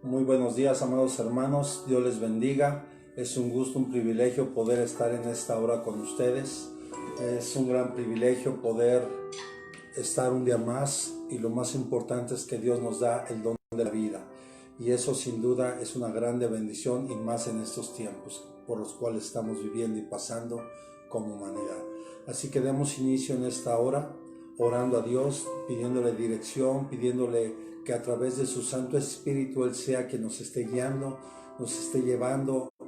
Muy buenos días, amados hermanos. Dios les bendiga. Es un gusto, un privilegio poder estar en esta hora con ustedes. Es un gran privilegio poder estar un día más, y lo más importante es que Dios nos da el don de la vida. Y eso sin duda es una grande bendición, y más en estos tiempos por los cuales estamos viviendo y pasando como humanidad. Así que demos inicio en esta hora, orando a Dios, pidiéndole dirección, pidiéndole que a través de su Santo Espíritu Él sea quien nos esté guiando, nos esté llevando a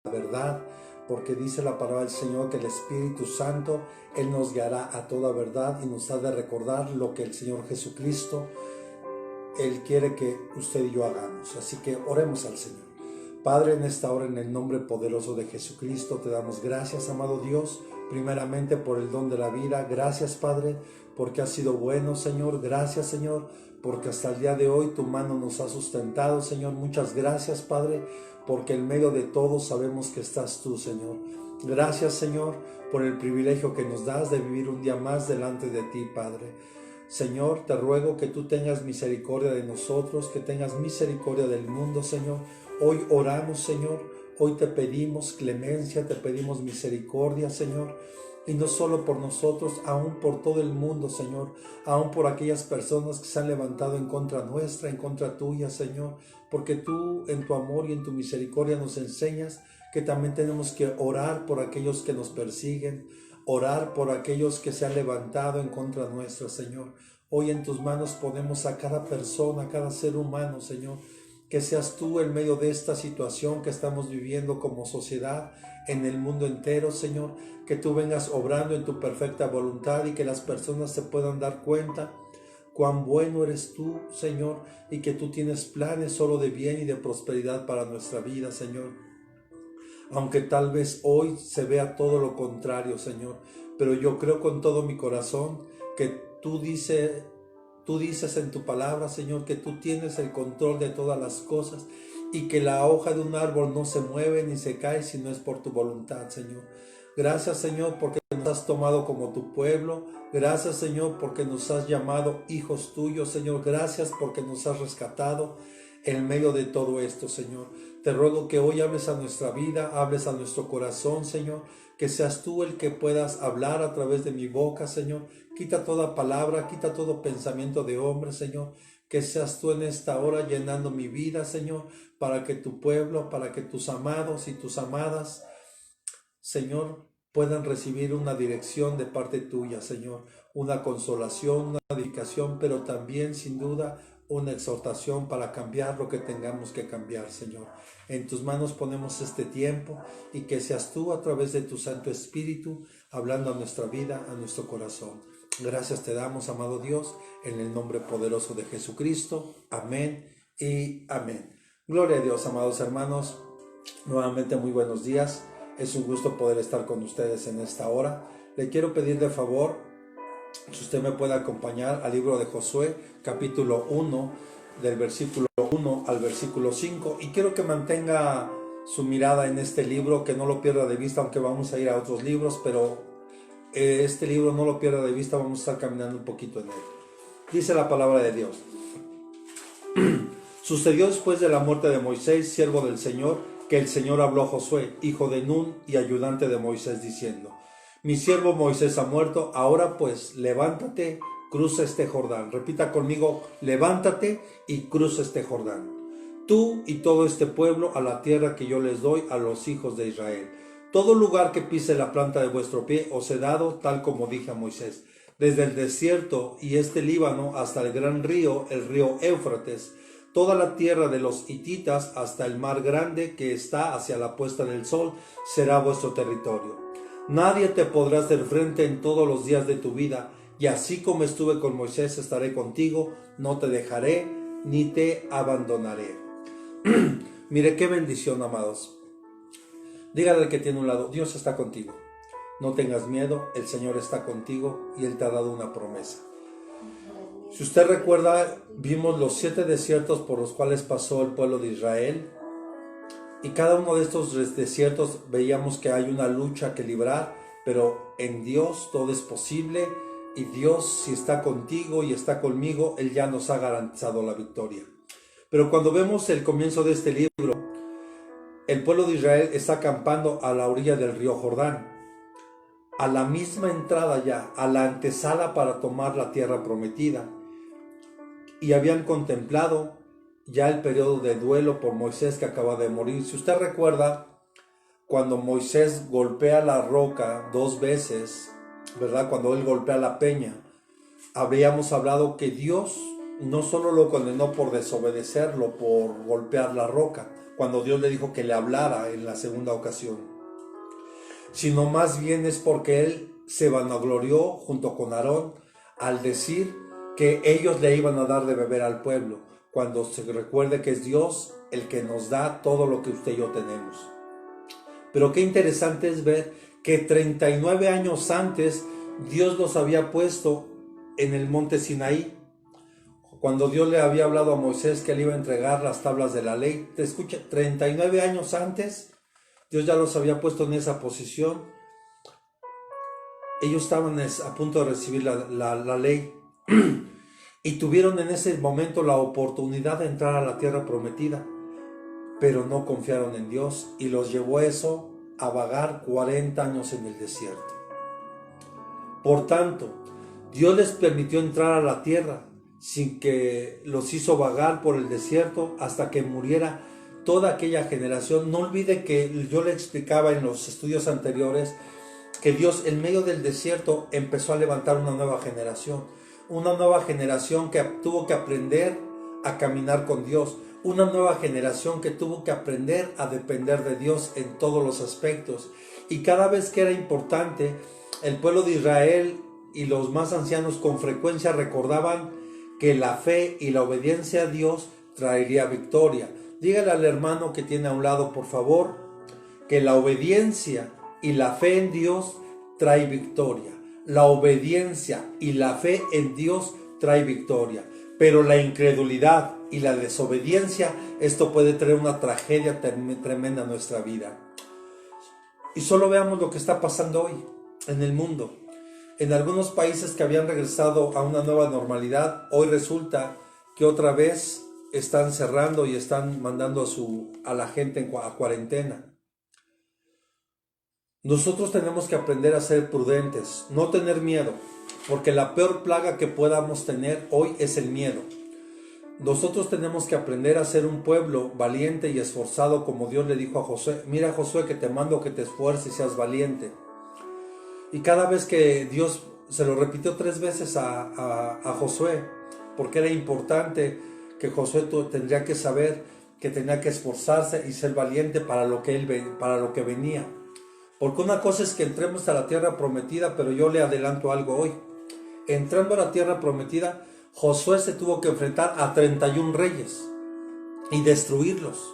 la verdad, porque dice la palabra del Señor que el Espíritu Santo, Él nos guiará a toda verdad y nos ha de recordar lo que el Señor Jesucristo, Él quiere que usted y yo hagamos. Así que oremos al Señor. Padre, en esta hora, en el nombre poderoso de Jesucristo, te damos gracias, amado Dios, primeramente por el don de la vida. Gracias, Padre, porque has sido bueno, Señor. Gracias, Señor, porque hasta el día de hoy tu mano nos ha sustentado, Señor. Muchas gracias, Padre, porque en medio de todo sabemos que estás tú, Señor. Gracias, Señor, por el privilegio que nos das de vivir un día más delante de ti, Padre. Señor, te ruego que tú tengas misericordia de nosotros, que tengas misericordia del mundo, Señor. Hoy oramos, Señor, hoy te pedimos clemencia, te pedimos misericordia, Señor, y no solo por nosotros, aún por todo el mundo, Señor, aún por aquellas personas que se han levantado en contra nuestra, en contra tuya, Señor, porque tú en tu amor y en tu misericordia nos enseñas que también tenemos que orar por aquellos que nos persiguen, orar por aquellos que se han levantado en contra nuestra, Señor. Hoy en tus manos ponemos a cada persona, a cada ser humano, Señor. Que seas tú en medio de esta situación que estamos viviendo como sociedad en el mundo entero, Señor. Que tú vengas obrando en tu perfecta voluntad y que las personas se puedan dar cuenta cuán bueno eres tú, Señor, y que tú tienes planes solo de bien y de prosperidad para nuestra vida, Señor. Aunque tal vez hoy se vea todo lo contrario, Señor, pero yo creo con todo mi corazón que tú dices en tu palabra, Señor, que tú tienes el control de todas las cosas y que la hoja de un árbol no se mueve ni se cae si no es por tu voluntad, Señor. Gracias, Señor, porque nos has tomado como tu pueblo. Gracias, Señor, porque nos has llamado hijos tuyos, Señor. Gracias porque nos has rescatado en medio de todo esto, Señor. Te ruego que hoy hables a nuestra vida, hables a nuestro corazón, Señor. Que seas tú el que puedas hablar a través de mi boca, Señor. Quita toda palabra, quita todo pensamiento de hombre, Señor. Que seas tú en esta hora llenando mi vida, Señor, para que tu pueblo, para que tus amados y tus amadas, Señor, puedan recibir una dirección de parte tuya, Señor, una consolación, una edificación, pero también, sin duda, una exhortación para cambiar lo que tengamos que cambiar, Señor. En tus manos ponemos este tiempo y que seas tú a través de tu Santo Espíritu hablando a nuestra vida, a nuestro corazón. Gracias te damos, amado Dios, en el nombre poderoso de Jesucristo. Amén y amén. Gloria a Dios, amados hermanos. Nuevamente muy buenos días. Es un gusto poder estar con ustedes en esta hora. Le quiero pedir de favor si usted me puede acompañar al libro de Josué, capítulo 1, del versículo 1 al versículo 5. Y quiero que mantenga su mirada en este libro, que no lo pierda de vista, aunque vamos a ir a otros libros, pero este libro no lo pierda de vista, vamos a estar caminando un poquito en él. Dice la palabra de Dios. Sucedió después de la muerte de Moisés, siervo del Señor, que el Señor habló a Josué, hijo de Nun y ayudante de Moisés, diciendo: Mi siervo Moisés ha muerto, ahora pues levántate, cruza este Jordán. Repita conmigo: levántate y cruza este Jordán, tú y todo este pueblo, a la tierra que yo les doy a los hijos de Israel. Todo lugar que pise la planta de vuestro pie os he dado, tal como dije a Moisés, desde el desierto y este Líbano hasta el gran río, el río Éufrates, toda la tierra de los hititas hasta el mar grande que está hacia la puesta del sol será vuestro territorio. Nadie te podrá hacer frente en todos los días de tu vida, y así como estuve con Moisés estaré contigo, no te dejaré ni te abandonaré. Mire qué bendición, amados. Dígale al que tiene a un lado: Dios está contigo. No tengas miedo, el Señor está contigo y Él te ha dado una promesa. Si usted recuerda, vimos los 7 desiertos por los cuales pasó el pueblo de Israel, y cada uno de estos desiertos veíamos que hay una lucha que librar, pero en Dios todo es posible, y Dios, si está contigo y está conmigo, Él ya nos ha garantizado la victoria. Pero cuando vemos el comienzo de este libro, el pueblo de Israel está acampando a la orilla del río Jordán, a la misma entrada ya, a la antesala para tomar la tierra prometida. Y habían contemplado ya el periodo de duelo por Moisés que acaba de morir. Si usted recuerda, cuando Moisés golpea la roca 2 veces, ¿verdad? Cuando él golpea la peña, habríamos hablado que Dios no solo lo condenó por desobedecerlo, por golpear la roca, cuando Dios le dijo que le hablara en la segunda ocasión, sino más bien es porque él se vanaglorió junto con Aarón al decir que ellos le iban a dar de beber al pueblo, cuando se recuerde que es Dios el que nos da todo lo que usted y yo tenemos. Pero qué interesante es ver que 39 años antes Dios los había puesto en el monte Sinaí, cuando Dios le había hablado a Moisés que él iba a entregar las tablas de la ley. Te escucha, 39 años antes Dios ya los había puesto en esa posición. Ellos estaban a punto de recibir la ley y tuvieron en ese momento la oportunidad de entrar a la tierra prometida, pero no confiaron en Dios y los llevó eso a vagar 40 años en el desierto. Por tanto, Dios les permitió entrar a la tierra sin que los hizo vagar por el desierto hasta que muriera toda aquella generación. No olvide que yo le explicaba en los estudios anteriores que Dios en medio del desierto empezó a levantar una nueva generación que tuvo que aprender a caminar con Dios, una nueva generación que tuvo que aprender a depender de Dios en todos los aspectos. Y cada vez que era importante, el pueblo de Israel y los más ancianos con frecuencia recordaban que la fe y la obediencia a Dios traería victoria. Dígale al hermano que tiene a un lado, por favor, que la obediencia y la fe en Dios trae victoria. La obediencia y la fe en Dios trae victoria. Pero la incredulidad y la desobediencia, esto puede traer una tragedia tremenda a nuestra vida. Y solo veamos lo que está pasando hoy en el mundo. En algunos países que habían regresado a una nueva normalidad, hoy resulta que otra vez están cerrando y están mandando a la gente a cuarentena. Nosotros tenemos que aprender a ser prudentes, no tener miedo, porque la peor plaga que podamos tener hoy es el miedo. Nosotros tenemos que aprender a ser un pueblo valiente y esforzado, como Dios le dijo a Josué: mira, Josué, que te mando que te esfuerces y seas valiente. Y cada vez que Dios se lo repitió 3 veces a Josué, porque era importante que Josué tendría que saber que tenía que esforzarse y ser valiente para lo que venía. Porque una cosa es que entremos a la tierra prometida, pero yo le adelanto algo hoy. Entrando a la tierra prometida, Josué se tuvo que enfrentar a 31 reyes y destruirlos.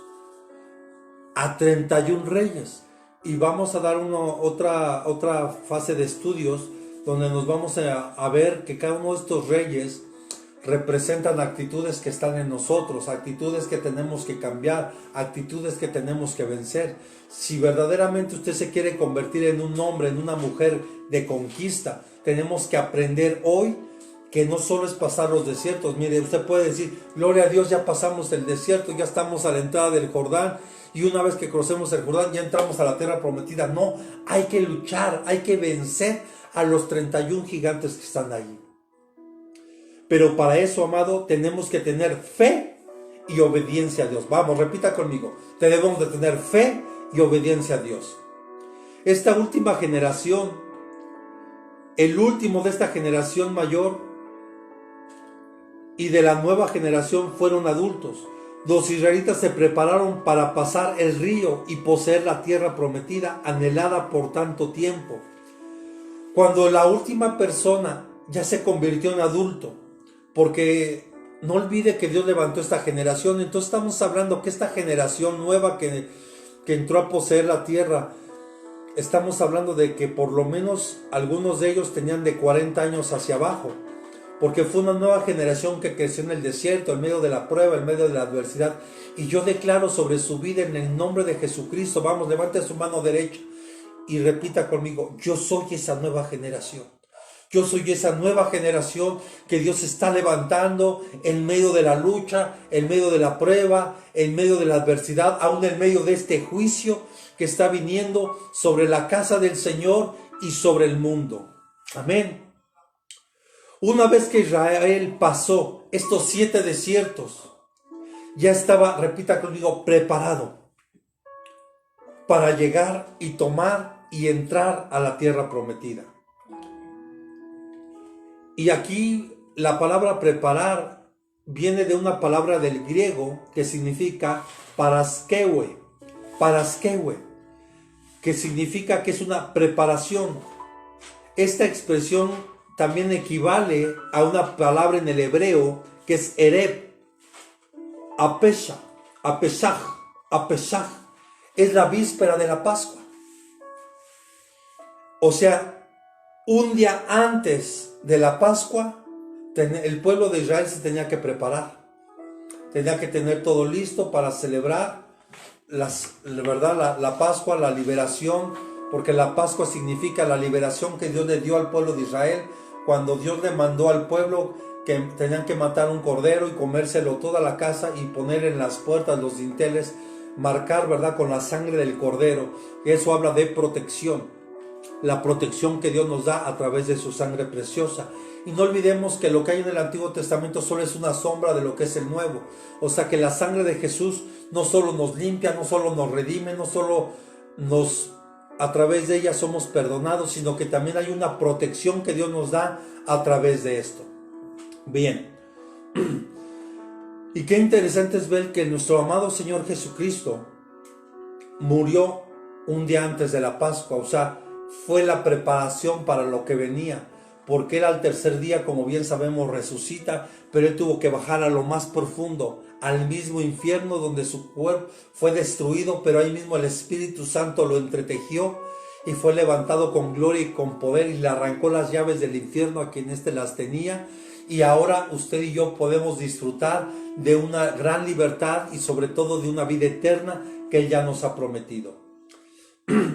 A 31 reyes. Y vamos a dar otra fase de estudios donde nos vamos a ver que cada uno de estos reyes representan actitudes que están en nosotros, actitudes que tenemos que cambiar, actitudes que tenemos que vencer. Si verdaderamente usted se quiere convertir en un hombre, en una mujer de conquista, tenemos que aprender hoy que no solo es pasar los desiertos. Mire, usted puede decir: gloria a Dios, ya pasamos el desierto, ya estamos a la entrada del Jordán, y una vez que crucemos el Jordán ya entramos a la tierra prometida. No, hay que luchar, hay que vencer a los 31 gigantes que están ahí. Pero para eso, amado, tenemos que tener fe y obediencia a Dios. Vamos, repita conmigo: debemos de tener fe y obediencia a Dios. Esta última generación, el último de esta generación mayor y de la nueva generación fueron adultos. Los israelitas se prepararon para pasar el río y poseer la tierra prometida, anhelada por tanto tiempo. Cuando la última persona ya se convirtió en adulto, porque no olvide que Dios levantó esta generación, entonces estamos hablando que esta generación nueva que entró a poseer la tierra, estamos hablando de que por lo menos algunos de ellos tenían de 40 años hacia abajo, porque fue una nueva generación que creció en el desierto, en medio de la prueba, en medio de la adversidad. Y yo declaro sobre su vida en el nombre de Jesucristo, vamos, levante su mano derecha y repita conmigo: yo soy esa nueva generación. Yo soy esa nueva generación que Dios está levantando en medio de la lucha, en medio de la prueba, en medio de la adversidad, aún en medio de este juicio que está viniendo sobre la casa del Señor y sobre el mundo. Amén. Una vez que Israel pasó estos 7 desiertos, ya estaba, repita conmigo, preparado para llegar y tomar y entrar a la tierra prometida. Y aquí la palabra preparar viene de una palabra del griego que significa paraskeue, que significa que es una preparación. Esta expresión también equivale a una palabra en el hebreo que es ereb, apeshach, es la víspera de la Pascua. O sea, un día antes de la Pascua, el pueblo de Israel se tenía que preparar. Tenía que tener todo listo para celebrar la Pascua, la liberación, porque la Pascua significa la liberación que Dios le dio al pueblo de Israel, cuando Dios le mandó al pueblo que tenían que matar un cordero y comérselo toda la casa y poner en las puertas los dinteles, marcar, ¿verdad?, con la sangre del cordero. Y eso habla de protección. La protección que Dios nos da a través de su sangre preciosa. Y no olvidemos que lo que hay en el Antiguo Testamento solo es una sombra de lo que es el Nuevo. O sea que la sangre de Jesús no solo nos limpia, no solo nos redime, no solo a través de ella somos perdonados, sino que también hay una protección que Dios nos da a través de esto. Bien. Y qué interesante es ver que nuestro amado Señor Jesucristo murió un día antes de la Pascua. O sea, fue la preparación para lo que venía, porque Él al tercer día, como bien sabemos, resucita, pero Él tuvo que bajar a lo más profundo, al mismo infierno donde su cuerpo fue destruido, pero ahí mismo el Espíritu Santo lo entretejió y fue levantado con gloria y con poder y le arrancó las llaves del infierno a quien éste las tenía. Y ahora usted y yo podemos disfrutar de una gran libertad y sobre todo de una vida eterna que Él ya nos ha prometido.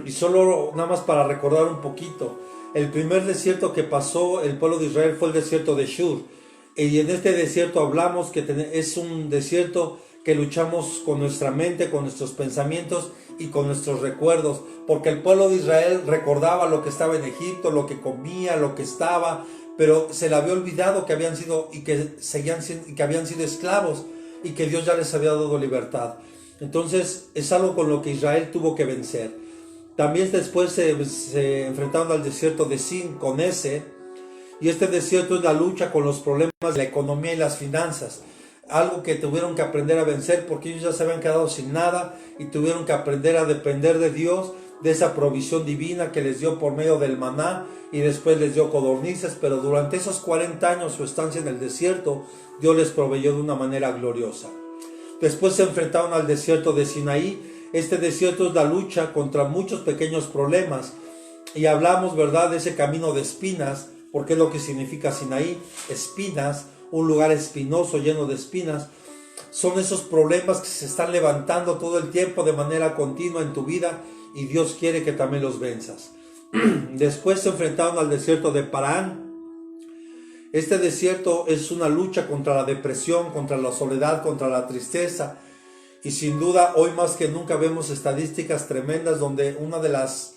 Y solo nada más para recordar un poquito, el primer desierto que pasó el pueblo de Israel fue el desierto de Shur. Y en este desierto hablamos que es un desierto que luchamos con nuestra mente, con nuestros pensamientos y con nuestros recuerdos, porque el pueblo de Israel recordaba lo que estaba en Egipto, lo que comía, lo que estaba, pero se le había olvidado que habían sido y que habían sido esclavos y que Dios ya les había dado libertad. Entonces es algo con lo que Israel tuvo que vencer. También después se enfrentaron al desierto de Sin con ese, y este desierto es la lucha con los problemas de la economía y las finanzas, algo que tuvieron que aprender a vencer porque ellos ya se habían quedado sin nada y tuvieron que aprender a depender de Dios, de esa provisión divina que les dio por medio del maná y después les dio codornices, pero durante esos 40 años su estancia en el desierto, Dios les proveyó de una manera gloriosa. Después se enfrentaron al desierto de Sinaí. Este desierto es la lucha contra muchos pequeños problemas y hablamos, ¿verdad?, de ese camino de espinas, porque es lo que significa Sinaí, espinas, un lugar espinoso lleno de espinas. Son esos problemas que se están levantando todo el tiempo de manera continua en tu vida y Dios quiere que también los venzas. Después se enfrentaron al desierto de Parán. Este desierto es una lucha contra la depresión, contra la soledad, contra la tristeza. Y sin duda, hoy más que nunca vemos estadísticas tremendas donde una de las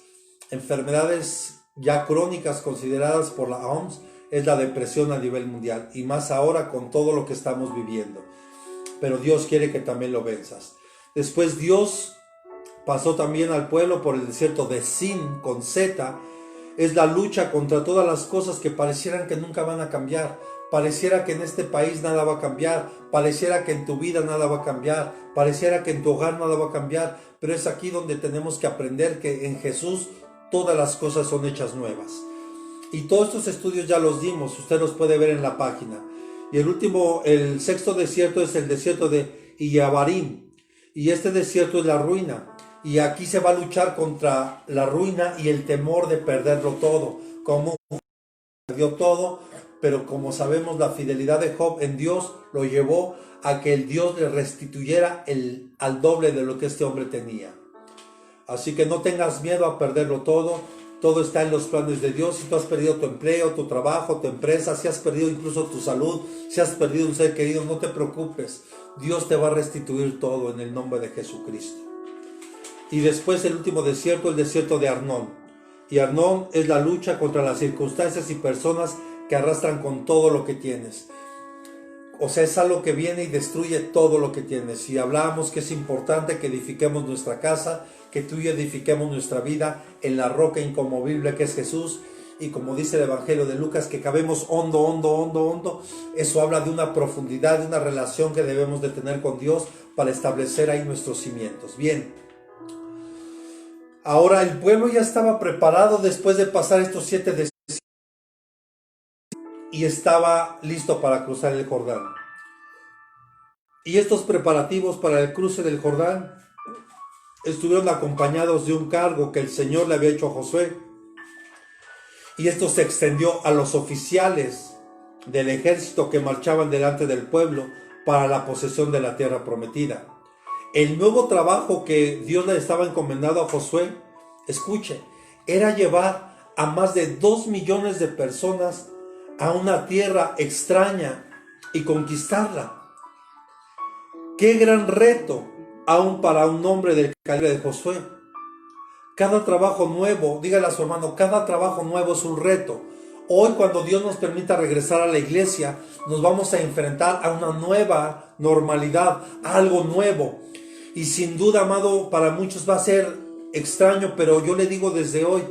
enfermedades ya crónicas consideradas por la OMS es la depresión a nivel mundial. Y más ahora con todo lo que estamos viviendo. Pero Dios quiere que también lo venzas. Después Dios pasó también al pueblo por el desierto de Sin, con Z. Es la lucha contra todas las cosas que parecieran que nunca van a cambiar. Pareciera que en este país nada va a cambiar, pareciera que en tu vida nada va a cambiar, pareciera que en tu hogar nada va a cambiar, pero es aquí donde tenemos que aprender que en Jesús todas las cosas son hechas nuevas. Y todos estos estudios ya los dimos, usted los puede ver en la página. Y el sexto desierto es el desierto de Iyabarim, y este desierto es la ruina. Y aquí se va a luchar contra la ruina y el temor de perderlo todo, como perdió todo. Pero como sabemos, la fidelidad de Job en Dios lo llevó a que el Dios le restituyera al doble de lo que este hombre tenía. Así que no tengas miedo a perderlo todo. todo está en los planes de Dios. Si tú has perdido tu empleo, tu trabajo, tu empresa, si has perdido incluso tu salud, si has perdido un ser querido, no te preocupes. Dios te va a restituir todo en el nombre de Jesucristo. Y después el último desierto, el desierto de Arnón. Y Arnón es la lucha contra las circunstancias y personas que arrastran con todo lo que tienes. O sea, es algo que viene y destruye todo lo que tienes. Y hablábamos que es importante que edifiquemos nuestra casa, que tú y yo edifiquemos nuestra vida en la roca inconmovible que es Jesús. Y como dice el Evangelio de Lucas, que cabemos hondo, hondo, hondo, hondo. Eso habla de una profundidad, de una relación que debemos de tener con Dios para establecer ahí nuestros cimientos. Bien. Ahora el pueblo ya estaba preparado después de pasar estos 7 desiertos y estaba listo para cruzar el Jordán. Y estos preparativos para el cruce del Jordán estuvieron acompañados de un cargo que el Señor le había hecho a Josué. Y esto se extendió a los oficiales del ejército que marchaban delante del pueblo para la posesión de la tierra prometida. El nuevo trabajo que Dios le estaba encomendando a Josué, escuche, era llevar a más de 2 millones de personas a una tierra extraña y conquistarla. ¡Qué gran reto aún para un hombre del calibre de Josué! Cada trabajo nuevo, dígale a su hermano, cada trabajo nuevo es un reto. Hoy, cuando Dios nos permita regresar a la iglesia, nos vamos a enfrentar a una nueva normalidad, a algo nuevo. Y sin duda, amado, para muchos va a ser extraño, pero yo le digo desde hoy,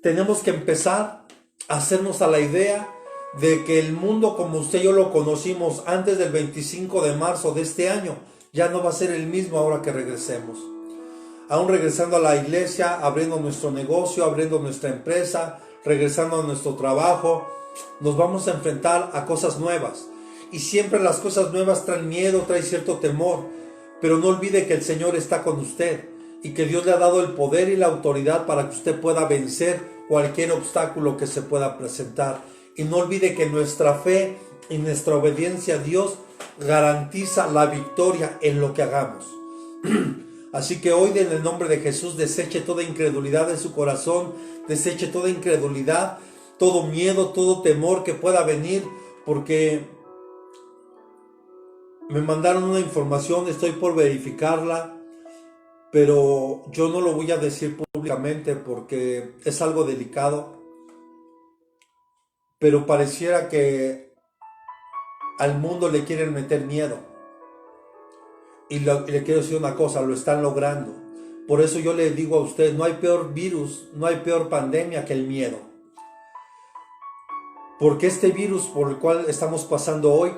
tenemos que empezar a hacernos a la idea de que el mundo como usted y yo lo conocimos antes del 25 de marzo de este año, ya no va a ser el mismo ahora que regresemos. Aún regresando a la iglesia, abriendo nuestro negocio, abriendo nuestra empresa, regresando a nuestro trabajo, nos vamos a enfrentar a cosas nuevas. Y siempre las cosas nuevas traen miedo, traen cierto temor. Pero no olvide que el Señor está con usted y que Dios le ha dado el poder y la autoridad para que usted pueda vencer cualquier obstáculo que se pueda presentar. Y no olvide que nuestra fe y nuestra obediencia a Dios garantiza la victoria en lo que hagamos. Así que hoy, en el nombre de Jesús, deseche toda incredulidad de su corazón, deseche toda incredulidad, todo miedo, todo temor que pueda venir, porque me mandaron una información, estoy por verificarla, pero yo no lo voy a decir públicamente porque es algo delicado. Pero pareciera que al mundo le quieren meter miedo. Y le quiero decir una cosa, lo están logrando. Por eso yo le digo a usted, no hay peor virus, no hay peor pandemia que el miedo. Porque este virus por el cual estamos pasando hoy,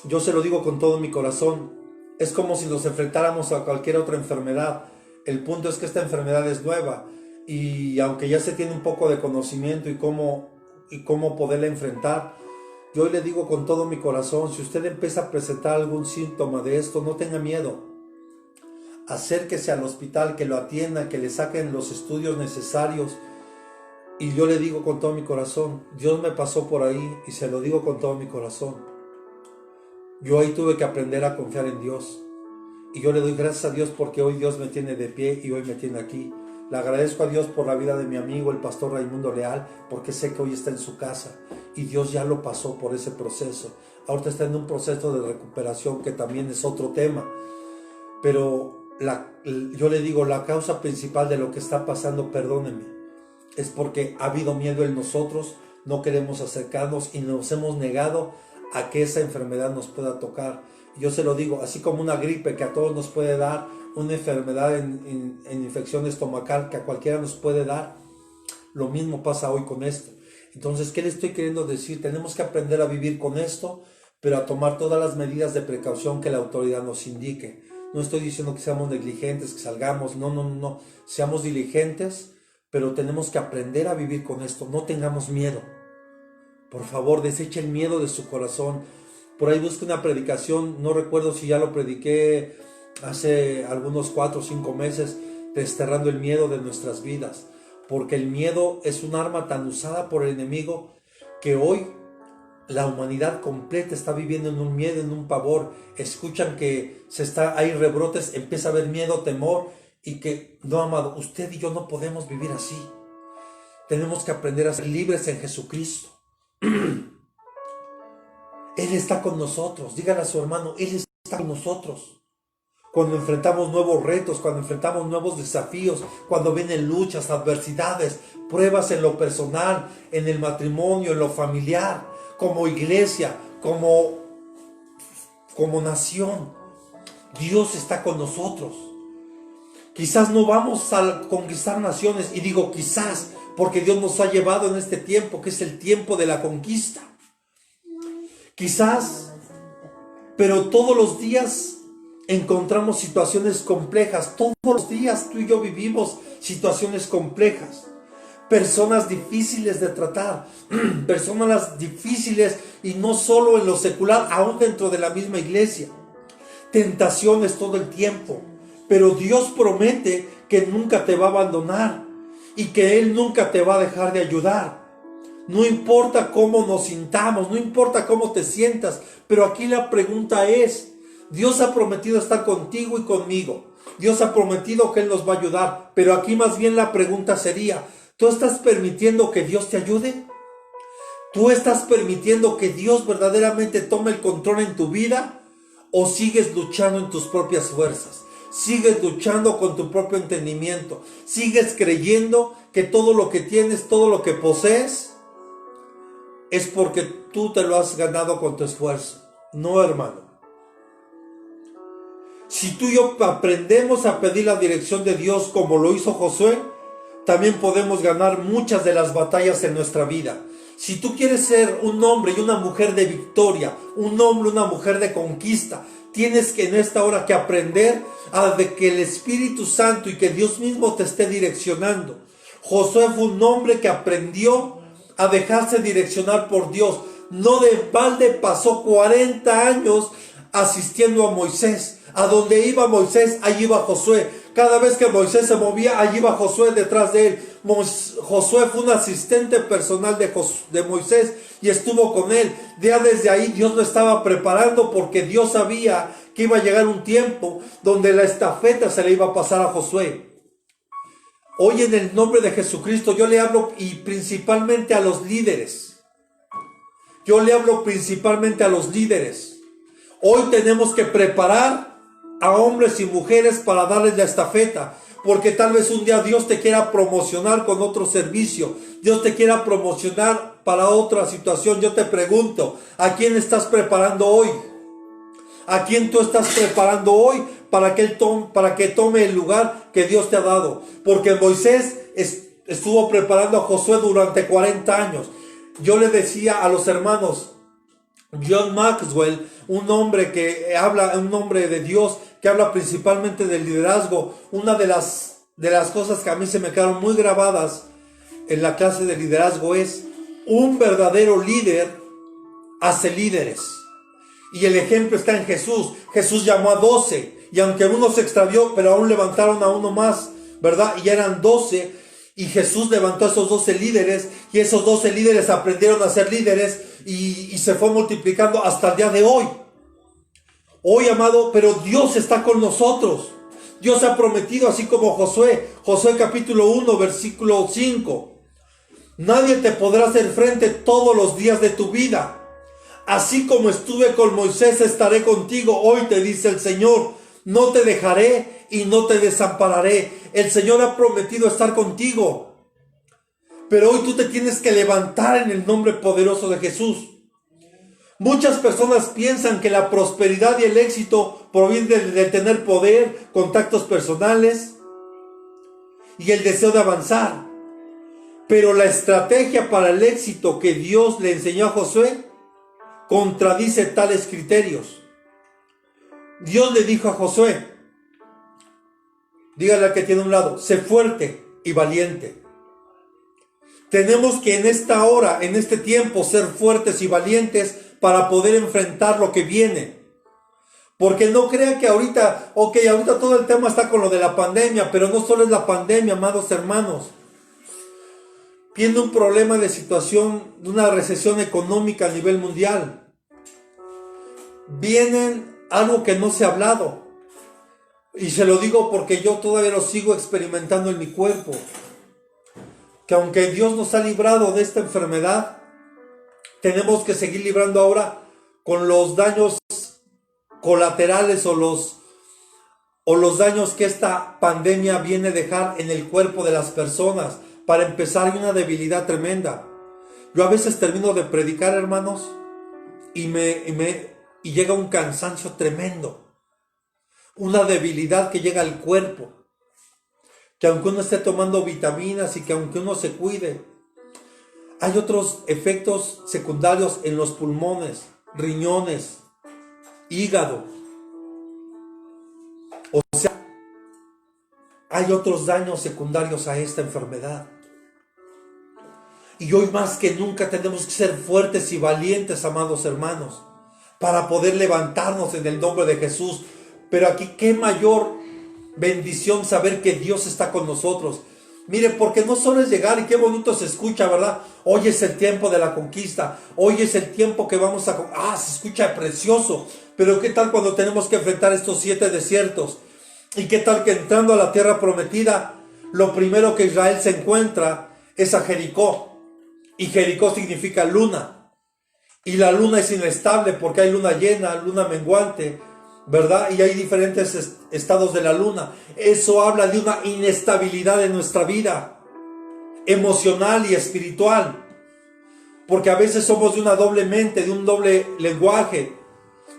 yo se lo digo con todo mi corazón, es como si nos enfrentáramos a cualquier otra enfermedad. El punto es que esta enfermedad es nueva y aunque ya se tiene un poco de conocimiento y cómo poderla enfrentar, yo hoy le digo con todo mi corazón, si usted empieza a presentar algún síntoma de esto, no tenga miedo. Acérquese al hospital, que lo atiendan, que le saquen los estudios necesarios. Y yo le digo con todo mi corazón, Dios me pasó por ahí y se lo digo con todo mi corazón. Yo ahí tuve que aprender a confiar en Dios. Y yo le doy gracias a Dios porque hoy Dios me tiene de pie y hoy me tiene aquí. Le agradezco a Dios por la vida de mi amigo, el pastor Raimundo Leal, porque sé que hoy está en su casa y Dios ya lo pasó por ese proceso. Ahorita está en un proceso de recuperación que también es otro tema. Pero yo le digo, la causa principal de lo que está pasando, perdóneme, es porque ha habido miedo en nosotros, no queremos acercarnos y nos hemos negado a que esa enfermedad nos pueda tocar. Yo se lo digo, así como una gripe que a todos nos puede dar, una enfermedad en infección estomacal que a cualquiera nos puede dar, lo mismo pasa hoy con esto. Entonces, ¿qué le estoy queriendo decir? Tenemos que aprender a vivir con esto, pero a tomar todas las medidas de precaución que la autoridad nos indique. No estoy diciendo que seamos negligentes, que salgamos, no. Seamos diligentes, pero tenemos que aprender a vivir con esto. No tengamos miedo. Por favor, deseche el miedo de su corazón. Por ahí busque una predicación, no recuerdo si ya lo prediqué hace algunos 4 o 5 meses, desterrando el miedo de nuestras vidas. Porque el miedo es un arma tan usada por el enemigo que hoy la humanidad completa está viviendo en un miedo, en un pavor. Escuchan que hay rebrotes, empieza a haber miedo, temor, y que, no, amado, usted y yo no podemos vivir así. Tenemos que aprender a ser libres en Jesucristo. Él está con nosotros. Dígale a su hermano, Él está con nosotros. Cuando enfrentamos nuevos retos, cuando enfrentamos nuevos desafíos, cuando vienen luchas, adversidades, pruebas en lo personal, en el matrimonio, en lo familiar, como iglesia, como nación, Dios está con nosotros. Quizás no vamos a conquistar naciones, y digo quizás, porque Dios nos ha llevado en este tiempo, que es el tiempo de la conquista. Quizás, pero todos los días encontramos situaciones complejas. Todos los días tú y yo vivimos situaciones complejas. Personas difíciles de tratar, personas difíciles, y no solo en lo secular, aún dentro de la misma iglesia. Tentaciones todo el tiempo. Pero Dios promete que nunca te va a abandonar y que Él nunca te va a dejar de ayudar. No importa cómo nos sintamos, no importa cómo te sientas, pero aquí la pregunta es, Dios ha prometido estar contigo y conmigo. Dios ha prometido que Él nos va a ayudar, pero aquí más bien la pregunta sería, ¿tú estás permitiendo que Dios te ayude? ¿Tú estás permitiendo que Dios verdaderamente tome el control en tu vida? ¿O sigues luchando en tus propias fuerzas? ¿Sigues luchando con tu propio entendimiento? ¿Sigues creyendo que todo lo que tienes, todo lo que posees, es porque tú te lo has ganado con tu esfuerzo? No, hermano. Si tú y yo aprendemos a pedir la dirección de Dios como lo hizo Josué, también podemos ganar muchas de las batallas en nuestra vida. Si tú quieres ser un hombre y una mujer de victoria, un hombre y una mujer de conquista, tienes que en esta hora que aprender a de que el Espíritu Santo y que Dios mismo te esté direccionando. Josué fue un hombre que aprendió a dejarse direccionar por Dios. No de balde pasó 40 años asistiendo a Moisés. A donde iba Moisés, allí iba Josué. Cada vez que Moisés se movía, allí iba Josué detrás de él. Josué fue un asistente personal de Moisés y estuvo con él. Ya desde ahí Dios lo estaba preparando, porque Dios sabía que iba a llegar un tiempo donde la estafeta se le iba a pasar a Josué. Hoy en el nombre de Jesucristo yo le hablo, y principalmente a los líderes. Yo le hablo principalmente a los líderes. Hoy tenemos que preparar a hombres y mujeres para darles la estafeta, porque tal vez un día Dios te quiera promocionar con otro servicio, Dios te quiera promocionar para otra situación. Yo te pregunto, ¿a quién estás preparando hoy? ¿A quién tú estás preparando hoy para que tome el lugar que Dios te ha dado? Porque Moisés estuvo preparando a Josué durante 40 años. Yo le decía a los hermanos, John Maxwell, un hombre de Dios, que habla principalmente del liderazgo. Una de las cosas que a mí se me quedaron muy grabadas en la clase de liderazgo es: un verdadero líder hace líderes. Y el ejemplo está en Jesús. Jesús llamó a 12, y aunque uno se extravió, pero aún levantaron a uno más, ¿verdad? Y eran 12, y Jesús levantó a esos 12 líderes, y esos 12 líderes aprendieron a ser líderes, y se fue multiplicando hasta el día de hoy. Hoy, amado, pero Dios está con nosotros. Dios ha prometido, así como Josué capítulo 1, versículo 5. Nadie te podrá hacer frente todos los días de tu vida. Así como estuve con Moisés, estaré contigo hoy, te dice el Señor. No te dejaré y no te desampararé. El Señor ha prometido estar contigo. Pero hoy tú te tienes que levantar en el nombre poderoso de Jesús. Muchas personas piensan que la prosperidad y el éxito provienen de tener poder, contactos personales y el deseo de avanzar. Pero la estrategia para el éxito que Dios le enseñó a Josué contradice tales criterios. Dios le dijo a Josué, dígale al que tiene a un lado, sé fuerte y valiente. Tenemos que en esta hora, en este tiempo, ser fuertes y valientes para poder enfrentar lo que viene. Porque no crean que ahorita todo el tema está con lo de la pandemia, pero no solo es la pandemia, amados hermanos. Viene un problema de situación, de una recesión económica a nivel mundial. Vienen algo que no se ha hablado. Y se lo digo porque yo todavía lo sigo experimentando en mi cuerpo. que aunque Dios nos ha librado de esta enfermedad, tenemos que seguir librando ahora con los daños colaterales o los daños que esta pandemia viene a dejar en el cuerpo de las personas. Para empezar, hay una debilidad tremenda. Yo a veces termino de predicar, hermanos, y llega un cansancio tremendo, una debilidad que llega al cuerpo, que aunque uno esté tomando vitaminas y que aunque uno se cuide, hay otros efectos secundarios en los pulmones, riñones, hígado. O sea, hay otros daños secundarios a esta enfermedad. Y hoy más que nunca tenemos que ser fuertes y valientes, amados hermanos, para poder levantarnos en el nombre de Jesús. Pero aquí, qué mayor bendición saber que Dios está con nosotros. Mire, porque no solo es llegar y qué bonito se escucha, ¿verdad? Hoy es el tiempo de la conquista. Hoy es el tiempo que vamos a... se escucha precioso. Pero ¿qué tal cuando tenemos que enfrentar estos 7 desiertos? ¿Y qué tal que entrando a la tierra prometida, lo primero que Israel se encuentra es a Jericó? Y Jericó significa luna. Y la luna es inestable porque hay luna llena, luna menguante, ¿verdad? Y hay diferentes estados de la luna. Eso habla de una inestabilidad en nuestra vida emocional y espiritual. Porque a veces somos de una doble mente, de un doble lenguaje,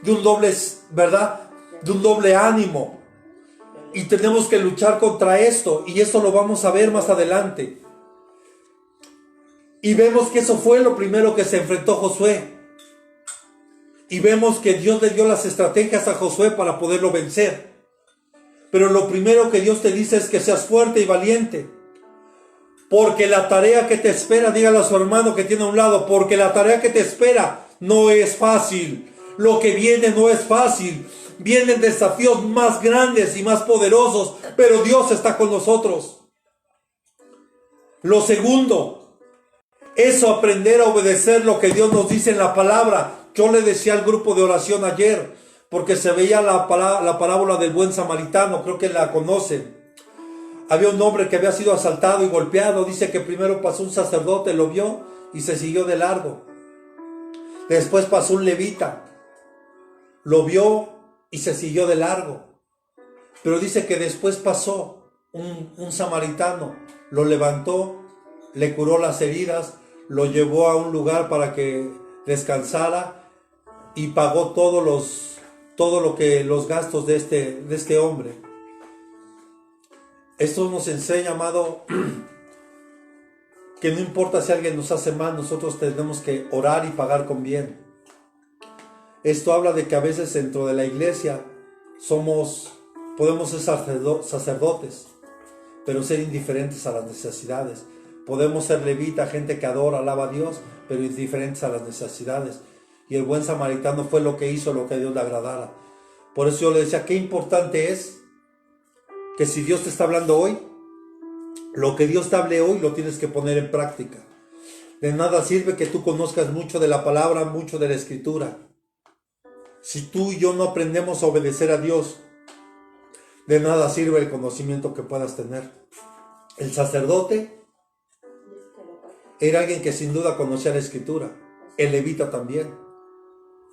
de un doble, ¿verdad? De un doble ánimo. Y tenemos que luchar contra esto. Y esto lo vamos a ver más adelante. Y vemos que eso fue lo primero que se enfrentó Josué. Y vemos que Dios le dio las estrategias a Josué para poderlo vencer. Pero lo primero que Dios te dice es que seas fuerte y valiente. Porque la tarea que te espera, dígale a su hermano que tiene a un lado, porque la tarea que te espera no es fácil. Lo que viene no es fácil. Vienen desafíos más grandes y más poderosos, pero Dios está con nosotros. Lo segundo, es aprender a obedecer lo que Dios nos dice en la palabra. Yo le decía al grupo de oración ayer, porque se veía la parábola del buen samaritano, creo que la conocen. Había un hombre que había sido asaltado y golpeado. Dice que primero pasó un sacerdote, lo vio y se siguió de largo. Después pasó un levita, lo vio y se siguió de largo. Pero dice que después pasó un samaritano, lo levantó, le curó las heridas, lo llevó a un lugar para que descansara y pagó los gastos de este hombre. Esto nos enseña, amado, que no importa si alguien nos hace mal, nosotros tenemos que orar y pagar con bien. Esto habla de que a veces dentro de la iglesia podemos ser sacerdotes, pero ser indiferentes a las necesidades. Podemos ser levita, gente que adora, alaba a Dios, pero indiferentes a las necesidades. Y el buen samaritano fue lo que hizo, lo que a Dios le agradara. Por eso yo le decía, qué importante es que si Dios te está hablando hoy, lo que Dios te hable hoy lo tienes que poner en práctica. De nada sirve que tú conozcas mucho de la palabra, mucho de la escritura. Si tú y yo no aprendemos a obedecer a Dios, de nada sirve el conocimiento que puedas tener. El sacerdote era alguien que sin duda conocía la escritura. El levita también,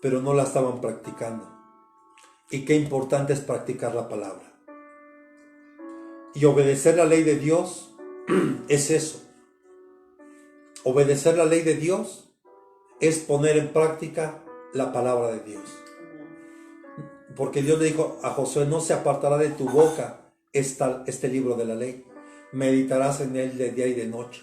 pero no la estaban practicando. Y qué importante es practicar la palabra. Y obedecer la ley de Dios es eso. Obedecer la ley de Dios es poner en práctica la palabra de Dios. Porque Dios le dijo a Josué, no se apartará de tu boca este libro de la ley. Meditarás en él de día y de noche.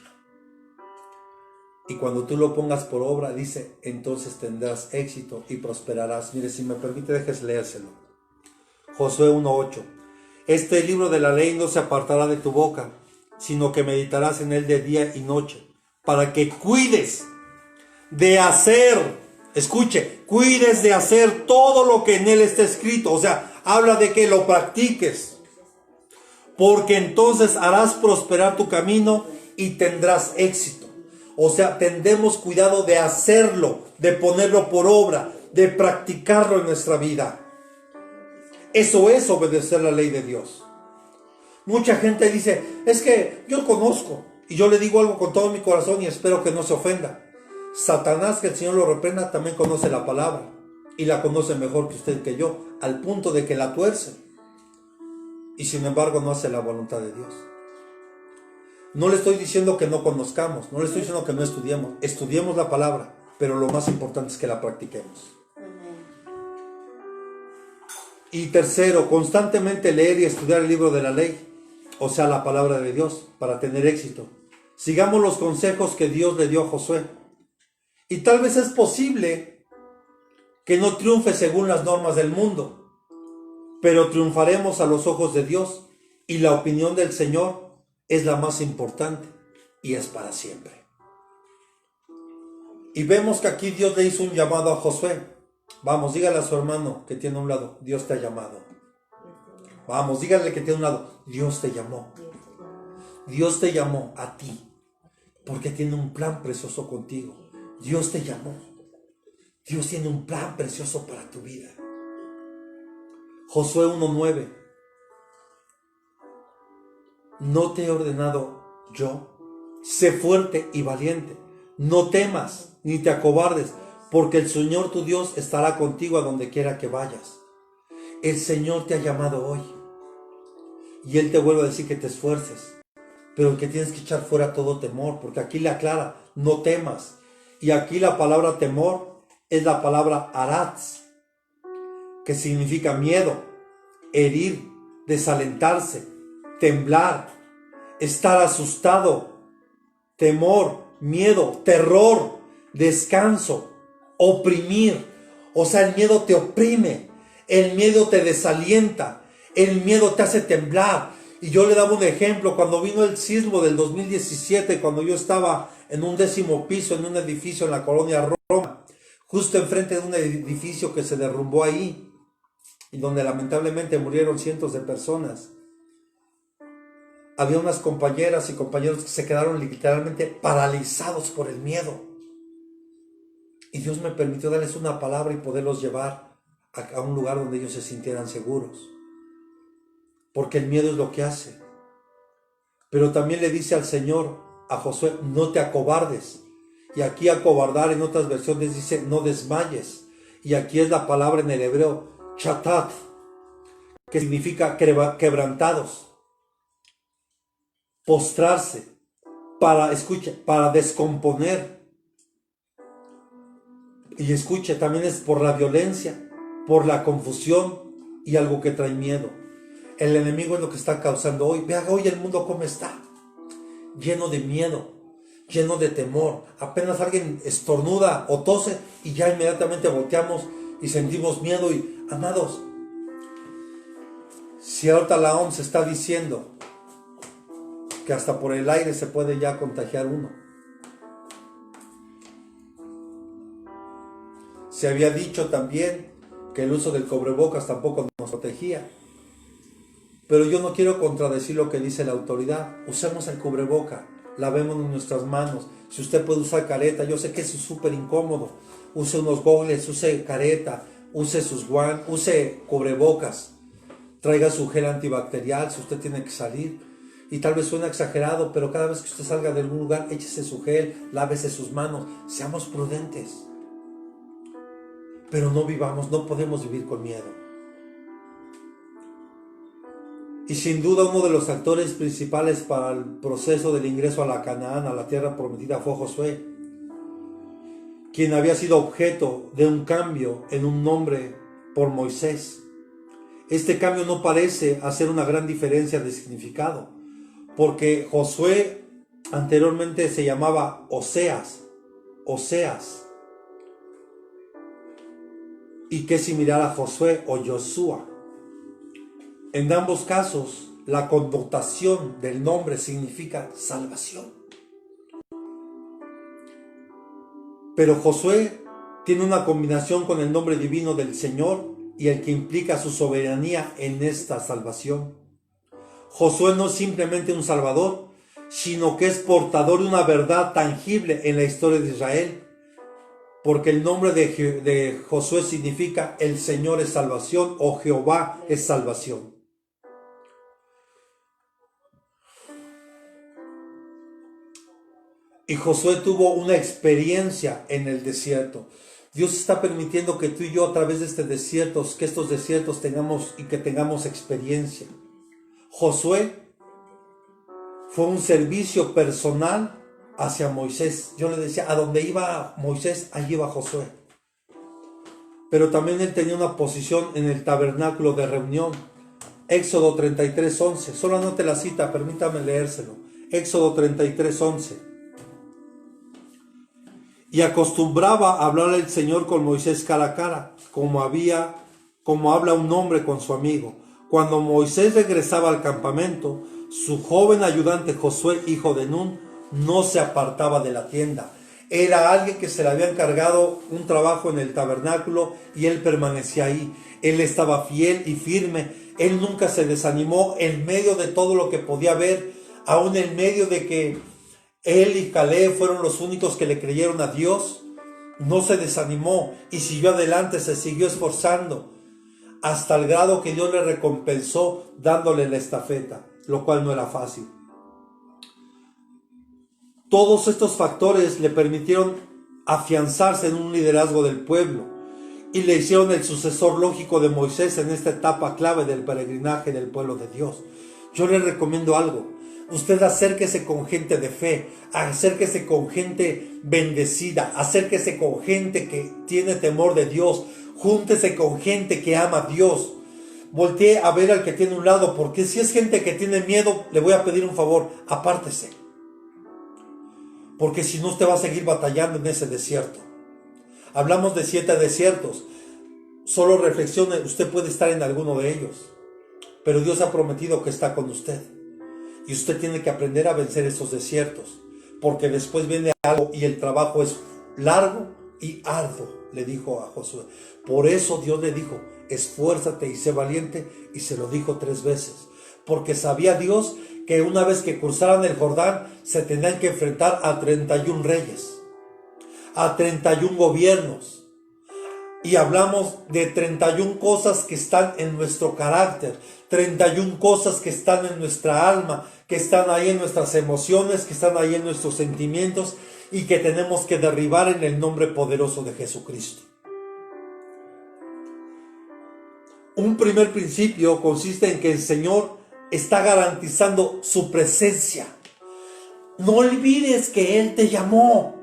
Y cuando tú lo pongas por obra, dice, entonces tendrás éxito y prosperarás. Mire, si me permite, dejes leérselo. Josué 1:8. Este libro de la ley no se apartará de tu boca, sino que meditarás en él de día y noche, para que cuides de hacer, escuche, cuides de hacer todo lo que en él está escrito. O sea, habla de que lo practiques, porque entonces harás prosperar tu camino y tendrás éxito. O sea, tendremos cuidado de hacerlo, de ponerlo por obra, de practicarlo en nuestra vida. Eso es obedecer la ley de Dios. Mucha gente dice, es que yo conozco, Y yo le digo algo con todo mi corazón y espero que no se ofenda. Satanás, que el Señor lo reprenda, también conoce la palabra. Y la conoce mejor que usted que yo, al punto de que la tuerce. Y sin embargo no hace la voluntad de Dios. No le estoy diciendo que no conozcamos, no le estoy diciendo que no estudiemos. Estudiemos la palabra, pero lo más importante es que la practiquemos. Y tercero, constantemente leer y estudiar el libro de la ley, o sea, la palabra de Dios, para tener éxito. Sigamos los consejos que Dios le dio a Josué. Y tal vez es posible que no triunfe según las normas del mundo, pero triunfaremos a los ojos de Dios, y la opinión del Señor es la más importante y es para siempre. Y vemos que aquí Dios le hizo un llamado a Josué. Vamos, dígale a su hermano que tiene a un lado, Dios te ha llamado. Vamos, dígale que tiene a un lado, Dios te llamó. Dios te llamó a ti, porque tiene un plan precioso contigo. Dios te llamó. Dios tiene un plan precioso para tu vida. Josué 1:9. ¿No te he ordenado yo? Sé fuerte y valiente. No temas ni te acobardes, porque el Señor tu Dios estará contigo a donde quiera que vayas. El Señor te ha llamado hoy. Y Él te vuelve a decir que te esfuerces, pero que tienes que echar fuera todo temor, porque aquí le aclara, no temas. Y aquí la palabra temor es la palabra aratz, que significa miedo, herir, desalentarse, temblar, estar asustado, temor, miedo, terror, descanso, oprimir. O sea, el miedo te oprime, el miedo te desalienta, el miedo te hace temblar. Y yo le daba un ejemplo cuando vino el sismo del 2017, cuando yo estaba en un 10º piso en un edificio en la colonia Roma, justo enfrente de un edificio que se derrumbó ahí, y donde lamentablemente murieron cientos de personas. Había unas compañeras y compañeros que se quedaron literalmente paralizados por el miedo. Y Dios me permitió darles una palabra y poderlos llevar a un lugar donde ellos se sintieran seguros. Porque el miedo es lo que hace. Pero también le dice al Señor, a Josué, no te acobardes. Y aquí acobardar en otras versiones dice, no desmayes. Y aquí es la palabra en el hebreo, chatat, que significa quebrantados, postrarse, para descomponer. Y escuche, también es por la violencia, por la confusión y algo que trae miedo. El enemigo es lo que está causando hoy. Vea hoy el mundo cómo está, lleno de miedo, lleno de temor. Apenas alguien estornuda o tose y ya inmediatamente volteamos y sentimos miedo. Y amados, si ahorita la OMS está diciendo que hasta por el aire se puede ya contagiar uno. Se había dicho también que el uso del cubrebocas tampoco nos protegía. Pero yo no quiero contradecir lo que dice la autoridad. Usemos el cubreboca, lavemos nuestras manos. Si usted puede usar careta, yo sé que es súper incómodo. Use unos gogles, use careta, use sus guantes, use cubrebocas. Traiga su gel antibacterial si usted tiene que salir. Y tal vez suena exagerado, pero cada vez que usted salga de algún lugar, échese su gel, lávese sus manos. Seamos prudentes. Pero no vivamos, no podemos vivir con miedo. Y sin duda uno de los actores principales para el proceso del ingreso a la Canaán, a la tierra prometida, fue Josué, quien había sido objeto de un cambio en un nombre por Moisés. Este cambio no parece hacer una gran diferencia de significado, porque Josué anteriormente se llamaba Oseas, y que es similar a Josué o Josué. En ambos casos, la connotación del nombre significa salvación. Pero Josué tiene una combinación con el nombre divino del Señor y el que implica su soberanía en esta salvación. Josué no es simplemente un salvador, sino que es portador de una verdad tangible en la historia de Israel. Porque el nombre de Josué significa el Señor es salvación o Jehová es salvación. Y Josué tuvo una experiencia en el desierto. Dios está permitiendo que tú y yo a través de que estos desiertos tengamos experiencia. Josué fue un servicio personal hacia Moisés. Yo le decía, a donde iba Moisés, allí iba Josué. Pero también él tenía una posición en el tabernáculo de reunión. Éxodo 33:11. Solo anote la cita, permítame leérselo. Éxodo 33:11. Y acostumbraba a hablar el Señor con Moisés cara a cara, como habla un hombre con su amigo. Cuando Moisés regresaba al campamento, su joven ayudante Josué, hijo de Nun, no se apartaba de la tienda. Era alguien que se le había encargado un trabajo en el tabernáculo y él permanecía ahí. Él estaba fiel y firme. Él nunca se desanimó en medio de todo lo que podía ver, aún en medio de que él y Caleb fueron los únicos que le creyeron a Dios. No se desanimó y siguió adelante, se siguió esforzando hasta el grado que Dios le recompensó dándole la estafeta, lo cual no era fácil. Todos estos factores le permitieron afianzarse en un liderazgo del pueblo y le hicieron el sucesor lógico de Moisés en esta etapa clave del peregrinaje del pueblo de Dios. Yo le recomiendo algo. Usted acérquese con gente de fe, acérquese con gente bendecida, acérquese con gente que tiene temor de Dios, júntese con gente que ama a Dios. Voltee a ver al que tiene a un lado, porque si es gente que tiene miedo, le voy a pedir un favor, apártese. Porque si no, usted va a seguir batallando en ese desierto. Hablamos de 7 desiertos. Solo reflexione, usted puede estar en alguno de ellos. Pero Dios ha prometido que está con usted. Y usted tiene que aprender a vencer esos desiertos. Porque después viene algo y el trabajo es largo y arduo, le dijo a Josué. Por eso Dios le dijo, esfuérzate y sé valiente. Y se lo dijo 3 veces. Porque sabía Dios que una vez que cruzaran el Jordán, se tendrían que enfrentar a 31 reyes, a 31 gobiernos. Y hablamos de 31 cosas que están en nuestro carácter, 31 cosas que están en nuestra alma, que están ahí en nuestras emociones, que están ahí en nuestros sentimientos y que tenemos que derribar en el nombre poderoso de Jesucristo. Un primer principio consiste en que el Señor está garantizando su presencia. No olvides que Él te llamó.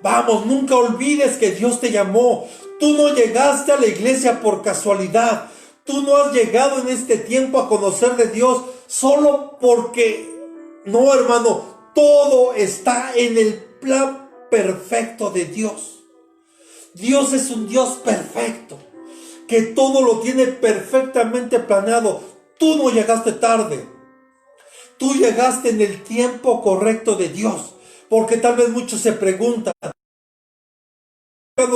Vamos, nunca olvides que Dios te llamó. Tú no llegaste a la iglesia por casualidad. Tú no has llegado en este tiempo a conocer de Dios solo porque... No, hermano, todo está en el plan perfecto de Dios. Dios es un Dios perfecto, que todo lo tiene perfectamente planeado. Tú no llegaste tarde. Tú llegaste en el tiempo correcto de Dios. Porque tal vez muchos se preguntan,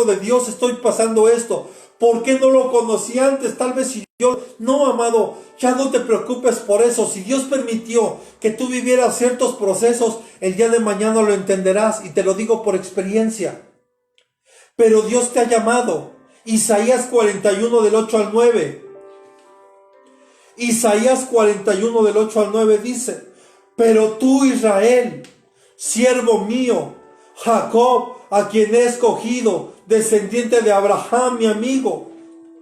de Dios estoy pasando esto, ¿por qué no lo conocí antes? Tal vez si yo... No, amado, ya no te preocupes por eso. Si Dios permitió que tú vivieras ciertos procesos, el día de mañana lo entenderás, y te lo digo por experiencia. Pero Dios te ha llamado. Isaías 41 del 8 al 9. Isaías 41 del 8 al 9 dice, pero tú, Israel, siervo mío, Jacob, a quien he escogido, descendiente de Abraham, mi amigo,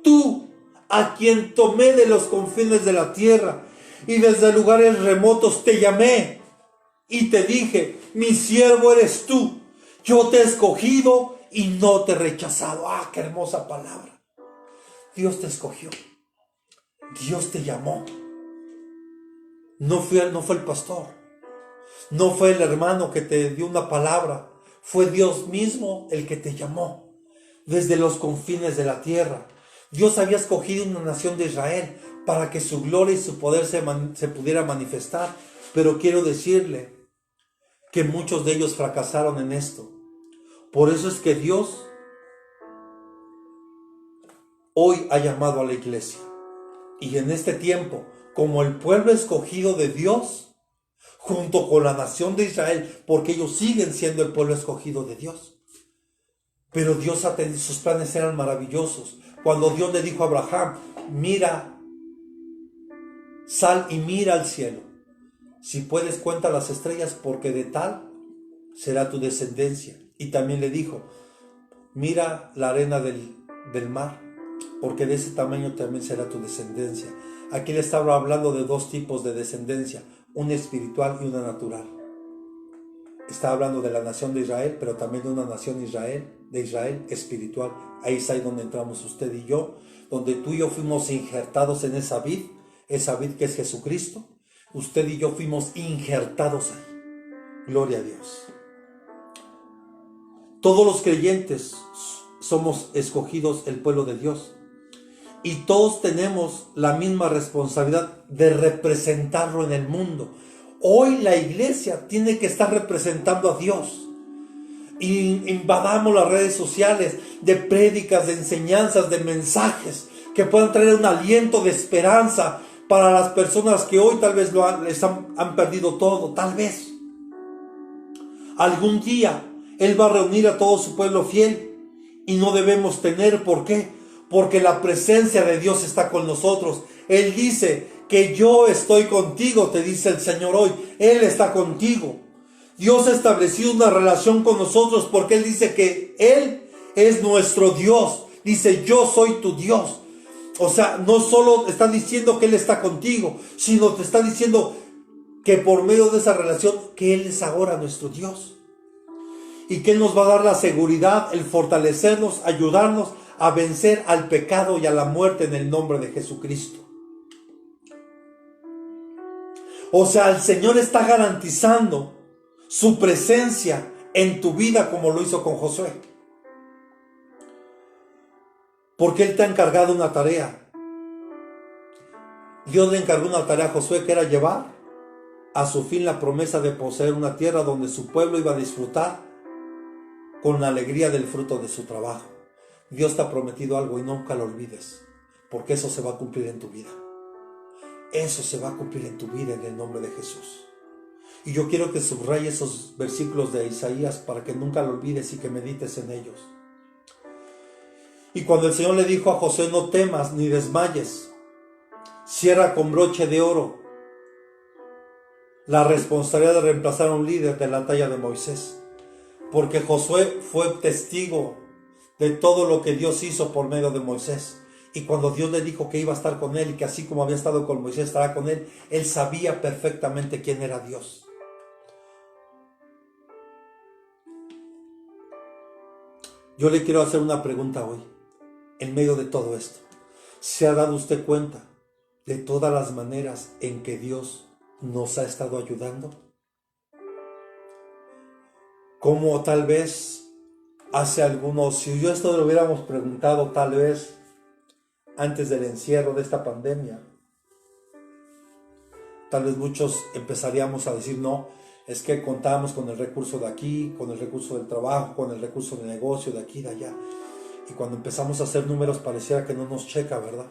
tú, a quien tomé de los confines de la tierra y desde lugares remotos te llamé y te dije, mi siervo eres tú, yo te he escogido y no te he rechazado. ¡Ah, qué hermosa palabra! Dios te escogió. Dios te llamó. No fue el pastor. No fue el hermano que te dio una palabra. Fue Dios mismo el que te llamó desde los confines de la tierra. Dios había escogido una nación de Israel para que su gloria y su poder se pudiera manifestar. Pero quiero decirle que muchos de ellos fracasaron en esto. Por eso es que Dios hoy ha llamado a la iglesia. Y en este tiempo, como el pueblo escogido de Dios, junto con la nación de Israel, porque ellos siguen siendo el pueblo escogido de Dios. Pero Dios sus planes eran maravillosos. Cuando Dios le dijo a Abraham, mira, sal y mira al cielo. Si puedes, cuenta las estrellas, porque de tal será tu descendencia. Y también le dijo, mira la arena del mar, porque de ese tamaño también será tu descendencia. Aquí le estaba hablando de dos tipos de descendencia, una espiritual y una natural. Está hablando de la nación de Israel, pero también de una nación de Israel espiritual. Ahí es ahí donde entramos usted y yo, donde tú y yo fuimos injertados en esa vid que es Jesucristo. Usted y yo fuimos injertados ahí. Gloria a Dios. Todos los creyentes somos escogidos, el pueblo de Dios. Y todos tenemos la misma responsabilidad de representarlo en el mundo. Hoy la iglesia tiene que estar representando a Dios. Y invadamos las redes sociales de prédicas, de enseñanzas, de mensajes que puedan traer un aliento de esperanza para las personas que hoy tal vez han perdido todo. Tal vez algún día Él va a reunir a todo su pueblo fiel y no debemos temer. ¿Por qué? Porque la presencia de Dios está con nosotros. Él dice que yo estoy contigo, te dice el Señor hoy. Él está contigo. Dios ha establecido una relación con nosotros porque Él dice que Él es nuestro Dios. Dice, yo soy tu Dios. O sea, no solo está diciendo que Él está contigo, sino te está diciendo que por medio de esa relación, que Él es ahora nuestro Dios. Y que Él nos va a dar la seguridad, el fortalecernos, ayudarnos a vencer al pecado y a la muerte en el nombre de Jesucristo. O sea, el Señor está garantizando su presencia en tu vida como lo hizo con Josué. Porque Él te ha encargado una tarea. Dios le encargó una tarea a Josué que era llevar a su fin la promesa de poseer una tierra donde su pueblo iba a disfrutar con la alegría del fruto de su trabajo. Dios te ha prometido algo y nunca lo olvides, porque eso se va a cumplir en tu vida. Eso se va a cumplir en tu vida en el nombre de Jesús. Y yo quiero que subrayes esos versículos de Isaías para que nunca lo olvides y que medites en ellos. Y cuando el Señor le dijo a Josué, no temas ni desmayes, cierra con broche de oro la responsabilidad de reemplazar a un líder de la talla de Moisés. Porque Josué fue testigo de todo lo que Dios hizo por medio de Moisés. Y cuando Dios le dijo que iba a estar con él y que así como había estado con Moisés, estará con él, él sabía perfectamente quién era Dios. Yo le quiero hacer una pregunta hoy, en medio de todo esto. ¿Se ha dado usted cuenta de todas las maneras en que Dios nos ha estado ayudando? Como tal vez hace algunos, si yo esto lo hubiéramos preguntado tal vez antes del encierro de esta pandemia, tal vez muchos empezaríamos a decir, no, es que contábamos con el recurso de aquí, con el recurso del trabajo, con el recurso del negocio, de aquí, de allá. Y cuando empezamos a hacer números pareciera que no nos checa, ¿verdad?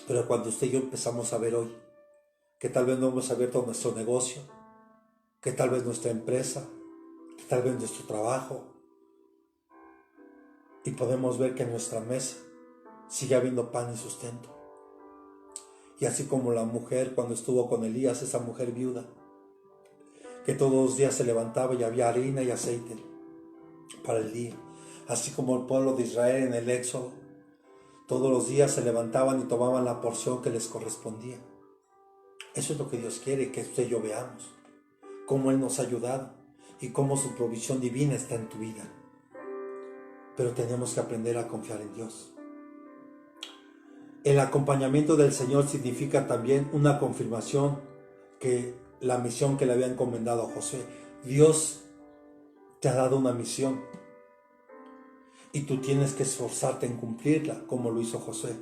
Pero cuando usted y yo empezamos a ver hoy que tal vez no hemos abierto nuestro negocio, que tal vez nuestra empresa, que tal vez nuestro trabajo, y podemos ver que en nuestra mesa sigue habiendo pan y sustento. Y así como la mujer cuando estuvo con Elías, esa mujer viuda, que todos los días se levantaba y había harina y aceite para el día. Así como el pueblo de Israel en el Éxodo, todos los días se levantaban y tomaban la porción que les correspondía. Eso es lo que Dios quiere que usted y yo veamos, cómo Él nos ha ayudado y cómo su provisión divina está en tu vida. Pero tenemos que aprender a confiar en Dios. El acompañamiento del Señor significa también una confirmación que la misión que le había encomendado a Josué. Dios te ha dado una misión y tú tienes que esforzarte en cumplirla como lo hizo Josué.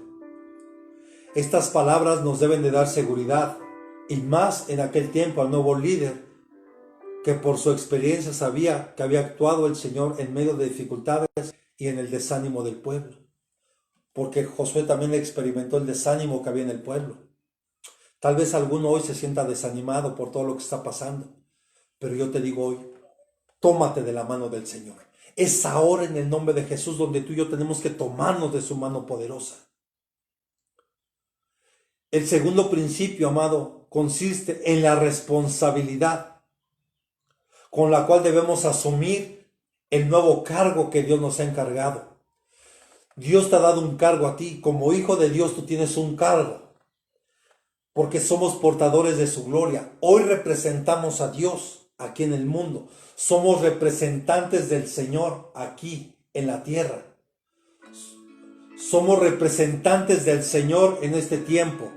Estas palabras nos deben de dar seguridad, y más en aquel tiempo al nuevo líder que por su experiencia sabía que había actuado el Señor en medio de dificultades y en el desánimo del pueblo. Porque Josué también experimentó el desánimo que había en el pueblo. Tal vez alguno hoy se sienta desanimado por todo lo que está pasando. Pero yo te digo hoy, tómate de la mano del Señor. Es ahora en el nombre de Jesús donde tú y yo tenemos que tomarnos de su mano poderosa. El segundo principio, amado, consiste en la responsabilidad con la cual debemos asumir el nuevo cargo que Dios nos ha encargado. Dios te ha dado un cargo a ti. Como hijo de Dios tú tienes un cargo, porque somos portadores de su gloria. Hoy representamos a Dios aquí en el mundo. Somos representantes del Señor aquí en la tierra. Somos representantes del Señor en este tiempo.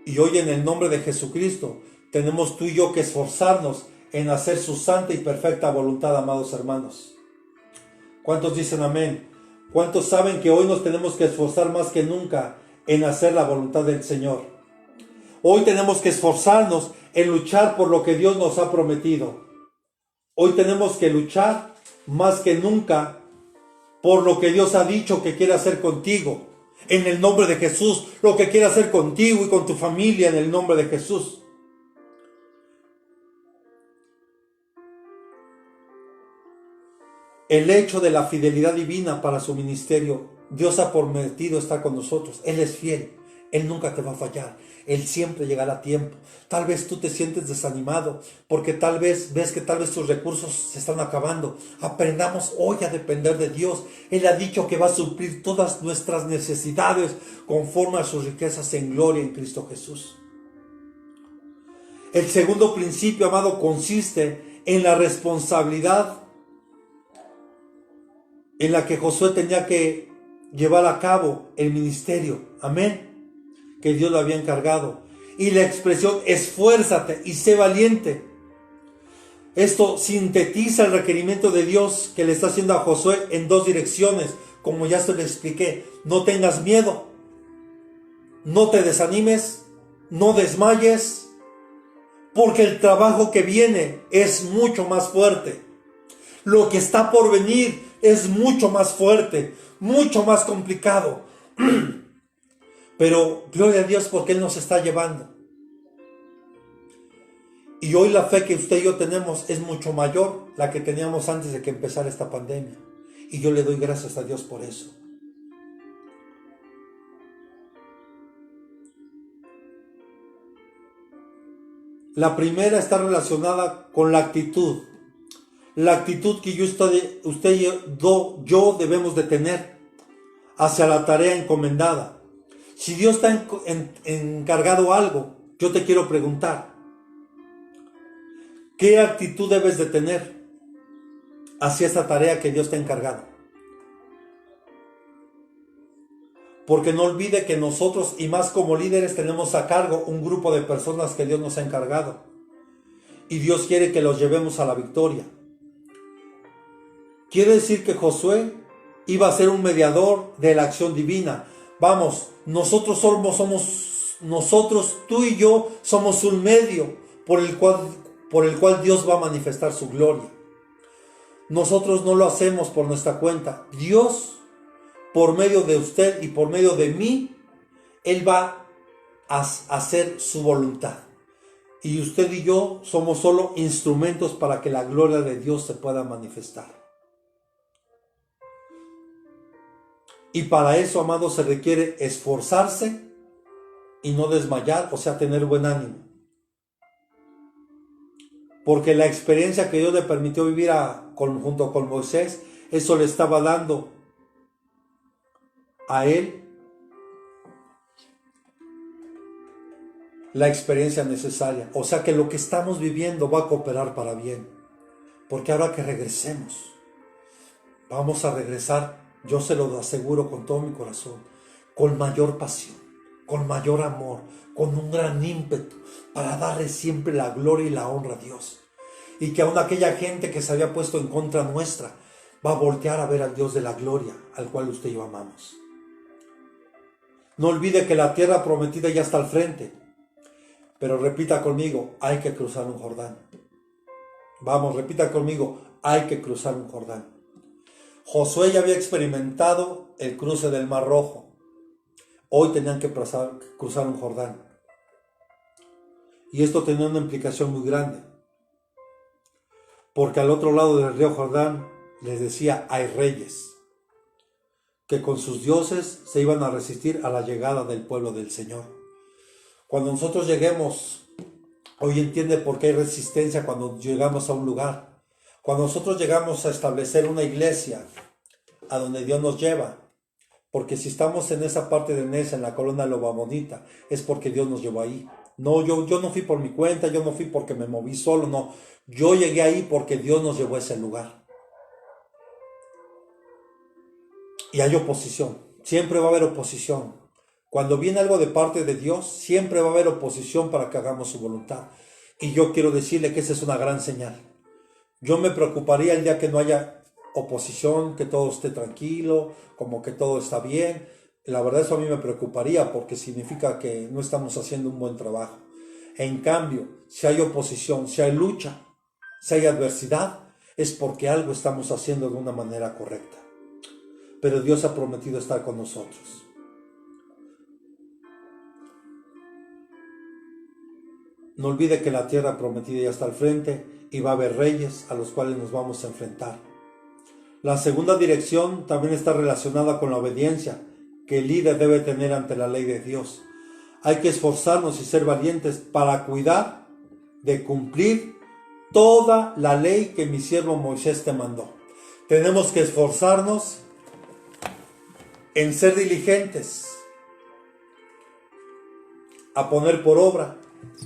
Y hoy en el nombre de Jesucristo tenemos tú y yo que esforzarnos en hacer su santa y perfecta voluntad, amados hermanos. ¿Cuántos dicen amén? ¿Cuántos saben que hoy nos tenemos que esforzar más que nunca en hacer la voluntad del Señor? Hoy tenemos que esforzarnos en luchar por lo que Dios nos ha prometido. Hoy tenemos que luchar más que nunca por lo que Dios ha dicho que quiere hacer contigo. En el nombre de Jesús, lo que quiere hacer contigo y con tu familia en el nombre de Jesús. El hecho de la fidelidad divina para su ministerio, Dios ha prometido estar con nosotros. Él es fiel, Él nunca te va a fallar, Él siempre llegará a tiempo. Tal vez tú te sientes desanimado porque tal vez ves que tal vez tus recursos se están acabando. Aprendamos hoy a depender de Dios. Él ha dicho que va a suplir todas nuestras necesidades conforme a sus riquezas en gloria en Cristo Jesús. El segundo principio, amado, consiste en la responsabilidad en la que Josué tenía que llevar a cabo el ministerio. Amén. Que Dios lo había encargado. Y la expresión esfuérzate y sé valiente. Esto sintetiza el requerimiento de Dios que le está haciendo a Josué en dos direcciones. Como ya se lo expliqué, no tengas miedo, no te desanimes, no desmayes, porque el trabajo que viene es mucho más fuerte. Lo que está por venir es mucho más fuerte, mucho más complicado. Pero gloria a Dios porque Él nos está llevando. Y hoy la fe que usted y yo tenemos es mucho mayor la que teníamos antes de que empezara esta pandemia. Y yo le doy gracias a Dios por eso. La primera está relacionada con la actitud. La actitud que usted y yo debemos de tener hacia la tarea encomendada. Si Dios te ha encargado algo, yo te quiero preguntar, ¿qué actitud debes de tener hacia esta tarea que Dios te ha encargado? Porque no olvide que nosotros, y más como líderes, tenemos a cargo un grupo de personas que Dios nos ha encargado. Y Dios quiere que los llevemos a la victoria. Quiere decir que Josué iba a ser un mediador de la acción divina. Vamos, nosotros, tú y yo, somos un medio por el cual Dios va a manifestar su gloria. Nosotros no lo hacemos por nuestra cuenta. Dios, por medio de usted y por medio de mí, Él va a hacer su voluntad. Y usted y yo somos solo instrumentos para que la gloria de Dios se pueda manifestar. Y para eso, amados, se requiere esforzarse y no desmayar, o sea, tener buen ánimo. Porque la experiencia que Dios le permitió vivir junto con Moisés, eso le estaba dando a él la experiencia necesaria. O sea que lo que estamos viviendo va a cooperar para bien. Porque ahora que regresemos, vamos a regresar, yo se lo aseguro con todo mi corazón, con mayor pasión, con mayor amor, con un gran ímpetu, para darle siempre la gloria y la honra a Dios. Y que aún aquella gente que se había puesto en contra nuestra, va a voltear a ver al Dios de la gloria, al cual usted y yo amamos. No olvide que la tierra prometida ya está al frente. Pero repita conmigo, hay que cruzar un Jordán. Vamos, repita conmigo, hay que cruzar un Jordán. Josué ya había experimentado el cruce del Mar Rojo. Hoy tenían que cruzar un Jordán. Y esto tenía una implicación muy grande. Porque al otro lado del río Jordán les decía, hay reyes que con sus dioses se iban a resistir a la llegada del pueblo del Señor. Cuando nosotros lleguemos, hoy entiende por qué hay resistencia cuando llegamos a un lugar. Cuando nosotros llegamos a establecer una iglesia a donde Dios nos lleva, porque si estamos en esa parte de Nesa, en la colonia Loba Bonita, es porque Dios nos llevó ahí. No, yo no fui por mi cuenta, yo no fui porque me moví solo, no. Yo llegué ahí porque Dios nos llevó a ese lugar. Y hay oposición, siempre va a haber oposición. Cuando viene algo de parte de Dios, siempre va a haber oposición para que hagamos su voluntad. Y yo quiero decirle que esa es una gran señal. Yo me preocuparía el día que no haya oposición, que todo esté tranquilo, como que todo está bien. La verdad eso a mí me preocuparía porque significa que no estamos haciendo un buen trabajo. En cambio, si hay oposición, si hay lucha, si hay adversidad, es porque algo estamos haciendo de una manera correcta. Pero Dios ha prometido estar con nosotros. No olvide que la tierra prometida ya está al frente y va a haber reyes a los cuales nos vamos a enfrentar. La segunda dirección también está relacionada con la obediencia que el líder debe tener ante la ley de Dios. Hay que esforzarnos y ser valientes para cuidar de cumplir toda la ley que mi siervo Moisés te mandó. Tenemos que esforzarnos en ser diligentes, a poner por obra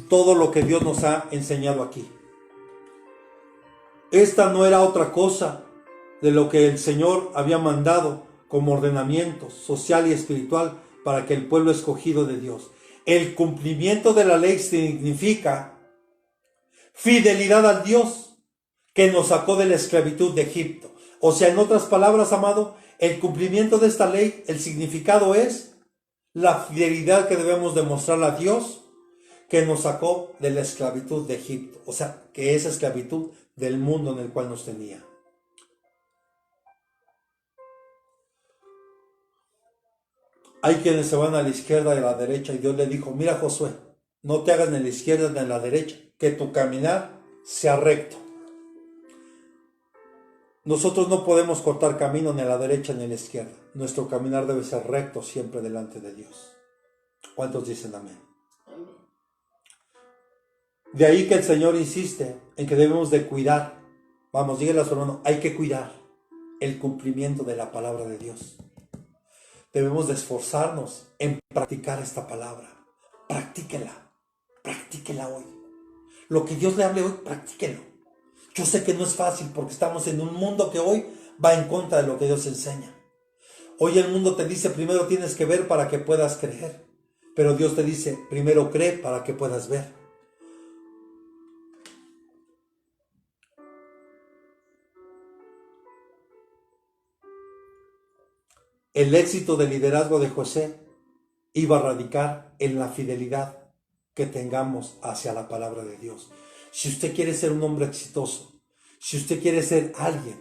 todo lo que Dios nos ha enseñado aquí. Esta no era otra cosa de lo que el Señor había mandado como ordenamiento social y espiritual para que el pueblo escogido de Dios. El cumplimiento de la ley significa fidelidad al Dios que nos sacó de la esclavitud de Egipto. O sea, en otras palabras, amado, el cumplimiento de esta ley, el significado es la fidelidad que debemos demostrarle a Dios que nos sacó de la esclavitud de Egipto. O sea, que esa esclavitud del mundo en el cual nos tenía. Hay quienes se van a la izquierda y a la derecha y Dios le dijo, mira Josué, no te hagas ni a la izquierda ni a la derecha, que tu caminar sea recto. Nosotros no podemos cortar camino ni a la derecha ni a la izquierda. Nuestro caminar debe ser recto siempre delante de Dios. ¿Cuántos dicen amén? De ahí que el Señor insiste en que debemos de cuidar. Vamos, dígale a su hermano, hay que cuidar el cumplimiento de la palabra de Dios. Debemos de esforzarnos en practicar esta palabra. Practíquela hoy. Lo que Dios le hable hoy, practíquelo. Yo sé que no es fácil porque estamos en un mundo que hoy va en contra de lo que Dios enseña. Hoy el mundo te dice, primero tienes que ver para que puedas creer. Pero Dios te dice, primero cree para que puedas ver. El éxito del liderazgo de José iba a radicar en la fidelidad que tengamos hacia la palabra de Dios. Si usted quiere ser un hombre exitoso, si usted quiere ser alguien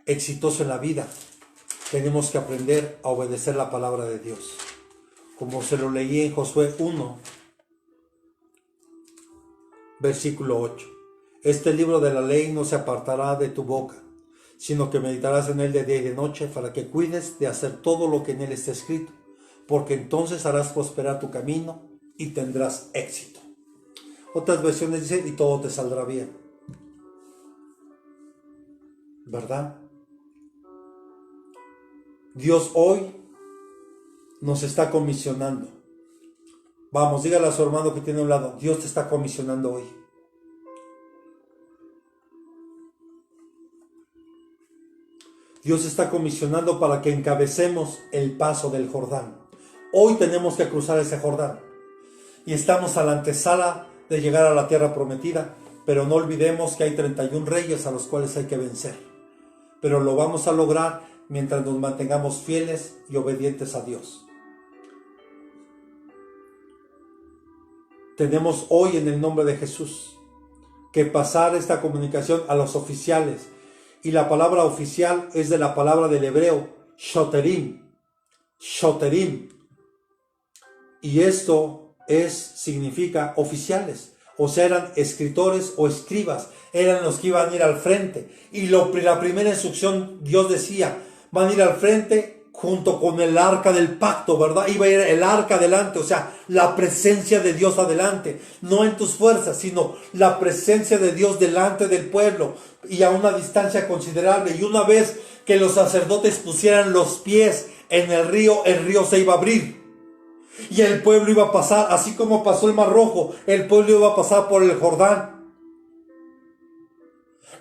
exitoso en la vida, tenemos que aprender a obedecer la palabra de Dios. Como se lo leí en Josué 1, versículo 8. Este libro de la ley no se apartará de tu boca, sino que meditarás en él de día y de noche, para que cuides de hacer todo lo que en él está escrito, porque entonces harás prosperar tu camino y tendrás éxito. Otras versiones dicen, y todo te saldrá bien. ¿Verdad? Dios hoy nos está comisionando. Vamos, dígale a su hermano que tiene a un lado, Dios te está comisionando hoy. Dios está comisionando para que encabecemos el paso del Jordán. Hoy tenemos que cruzar ese Jordán. Y estamos a la antesala de llegar a la tierra prometida. Pero no olvidemos que hay 31 reyes a los cuales hay que vencer. Pero lo vamos a lograr mientras nos mantengamos fieles y obedientes a Dios. Tenemos hoy en el nombre de Jesús que pasar esta comunicación a los oficiales. Y la palabra oficial es de la palabra del hebreo, shoterim. Y esto significa oficiales. O sea, eran escritores o escribas. Eran los que iban a ir al frente. Y la primera instrucción, Dios decía, van a ir al frente junto con el arca del pacto, ¿verdad? Iba a ir el arca adelante, o sea, la presencia de Dios adelante, no en tus fuerzas, sino la presencia de Dios delante del pueblo y a una distancia considerable. Y una vez que los sacerdotes pusieran los pies en el río se iba a abrir. Y el pueblo iba a pasar, así como pasó el Mar Rojo, el pueblo iba a pasar por el Jordán.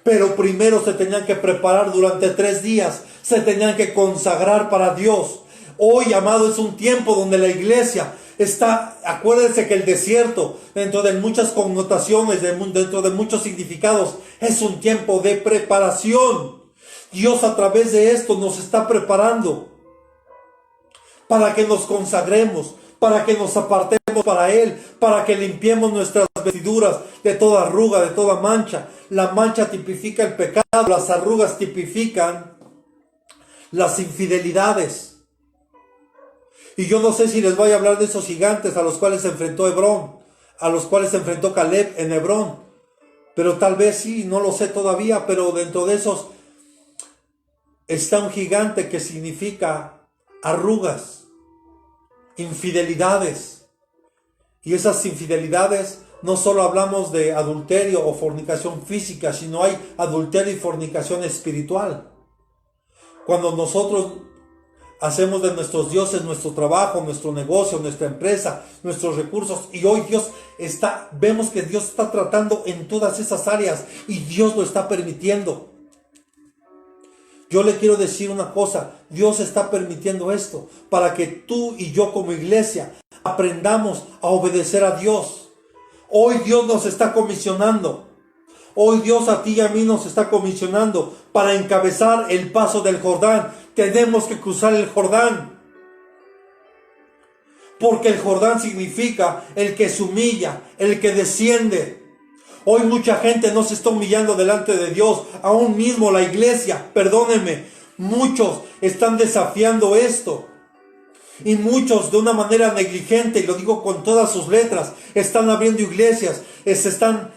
Pero primero se tenían que preparar durante 3 días, se tenían que consagrar para Dios. Hoy, amado, es un tiempo donde la iglesia está, acuérdense que el desierto, dentro de muchas connotaciones, dentro de muchos significados, es un tiempo de preparación. Dios a través de esto nos está preparando para que nos consagremos, para que nos apartemos para Él, para que limpiemos nuestras vestiduras de toda arruga, de toda mancha. La mancha tipifica el pecado, las arrugas tipifican las infidelidades. Y yo no sé si les voy a hablar de esos gigantes a los cuales se enfrentó Hebrón, a los cuales se enfrentó Caleb en Hebrón. Pero tal vez sí, no lo sé todavía, pero dentro de esos está un gigante que significa arrugas, infidelidades. Y esas infidelidades, no solo hablamos de adulterio o fornicación física, sino hay adulterio y fornicación espiritual. Cuando nosotros hacemos de nuestros dioses nuestro trabajo, nuestro negocio, nuestra empresa, nuestros recursos, y hoy vemos que Dios está tratando en todas esas áreas y Dios lo está permitiendo. Yo le quiero decir una cosa, Dios está permitiendo esto para que tú y yo como iglesia aprendamos a obedecer a Dios. Hoy Dios nos está comisionando. Hoy Dios a ti y a mí nos está comisionando para encabezar el paso del Jordán. Tenemos que cruzar el Jordán. Porque el Jordán significa el que se humilla, el que desciende. Hoy mucha gente no se está humillando delante de Dios. Aún mismo la iglesia, perdónenme, muchos están desafiando esto. Y muchos de una manera negligente, y lo digo con todas sus letras, están abriendo iglesias, están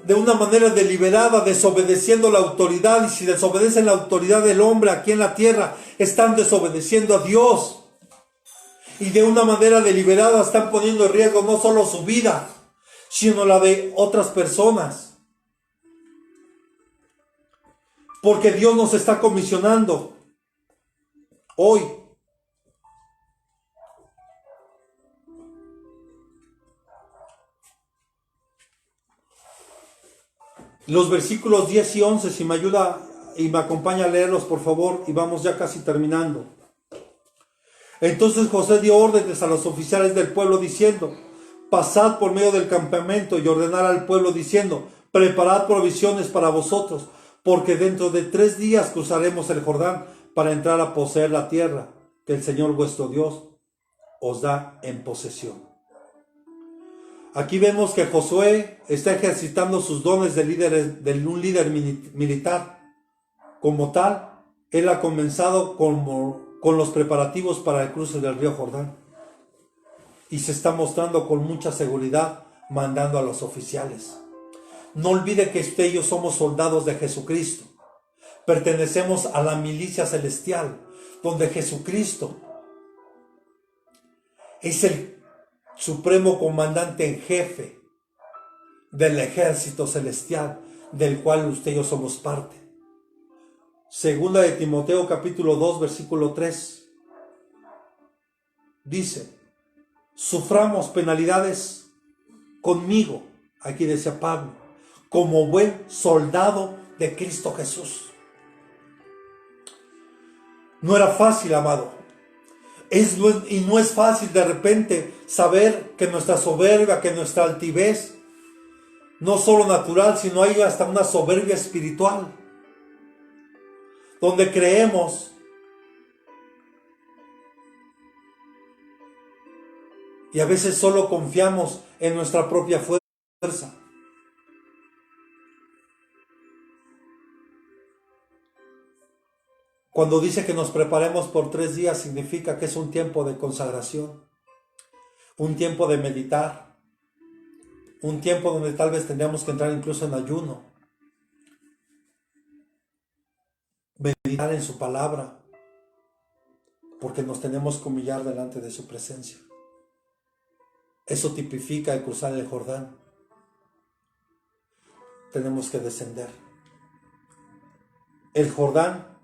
de una manera deliberada desobedeciendo la autoridad. Y si desobedecen la autoridad del hombre aquí en la tierra, están desobedeciendo a Dios. Y de una manera deliberada están poniendo en riesgo no solo su vida, sino la de otras personas. Porque Dios nos está comisionando hoy. Los versículos 10 y 11, si me ayuda y me acompaña a leerlos, por favor, y vamos ya casi terminando. Entonces José dio órdenes a los oficiales del pueblo diciendo: pasad por medio del campamento y ordenar al pueblo diciendo: preparad provisiones para vosotros, porque dentro de 3 días cruzaremos el Jordán para entrar a poseer la tierra que el Señor vuestro Dios os da en posesión. Aquí vemos que Josué está ejercitando sus dones de un líder militar. Como tal, él ha comenzado con los preparativos para el cruce del río Jordán. Y se está mostrando con mucha seguridad, mandando a los oficiales. No olvide que usted y yo somos soldados de Jesucristo. Pertenecemos a la milicia celestial, donde Jesucristo es el supremo comandante en jefe del ejército celestial, del cual usted y yo somos parte. Segunda de Timoteo capítulo 2 versículo 3 dice: suframos penalidades conmigo, aquí decía Pablo, como buen soldado de Cristo Jesús. No era fácil, amado. Y no es fácil de repente saber que nuestra soberbia, que nuestra altivez, no solo natural, sino hay hasta una soberbia espiritual, donde creemos y a veces solo confiamos en nuestra propia fuerza. Cuando dice que nos preparemos por 3 días, significa que es un tiempo de consagración, un tiempo de meditar, un tiempo donde tal vez tendríamos que entrar incluso en ayuno, meditar en su palabra, porque nos tenemos que humillar delante de su presencia. Eso tipifica el cruzar el Jordán. Tenemos que descender. El Jordán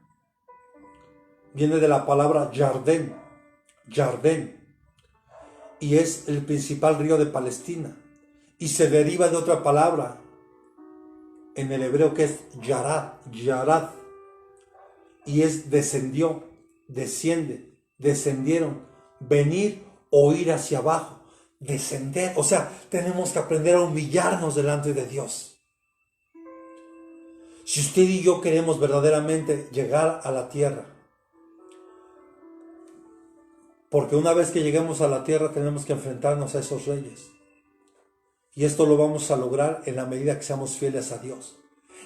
viene de la palabra Jardén, y es el principal río de Palestina, y se deriva de otra palabra en el hebreo que es Yarad, y es descendió, desciende, descendieron, venir o ir hacia abajo, descender. O sea, tenemos que aprender a humillarnos delante de Dios. Si usted y yo queremos verdaderamente llegar a la tierra, porque una vez que lleguemos a la tierra tenemos que enfrentarnos a esos reyes. Y esto lo vamos a lograr en la medida que seamos fieles a Dios,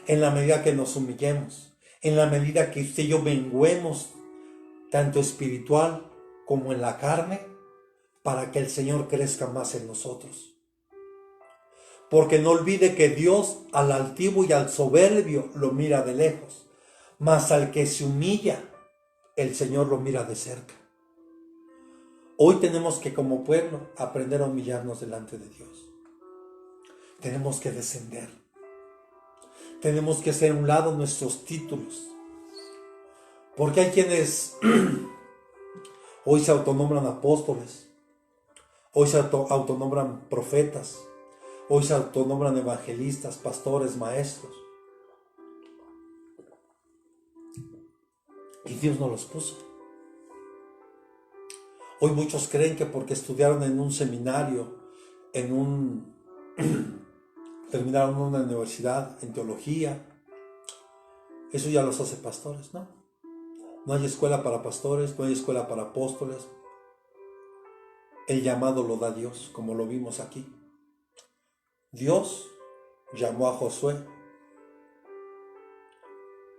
en la medida que nos humillemos, en la medida que usted y yo menguemos, tanto espiritual como en la carne, para que el Señor crezca más en nosotros. Porque no olvide que Dios al altivo y al soberbio lo mira de lejos, mas al que se humilla, el Señor lo mira de cerca. Hoy tenemos que como pueblo aprender a humillarnos delante de Dios. Tenemos que descender. Tenemos que hacer a un lado nuestros títulos. Porque hay quienes hoy se autonombran apóstoles, hoy se autonombran profetas, hoy se autonombran evangelistas, pastores, maestros. Y Dios no los puso. Hoy muchos creen que porque estudiaron en un seminario, terminaron una universidad en teología, eso ya los hace pastores, ¿no? No hay escuela para pastores, no hay escuela para apóstoles. El llamado lo da Dios, como lo vimos aquí. Dios llamó a Josué.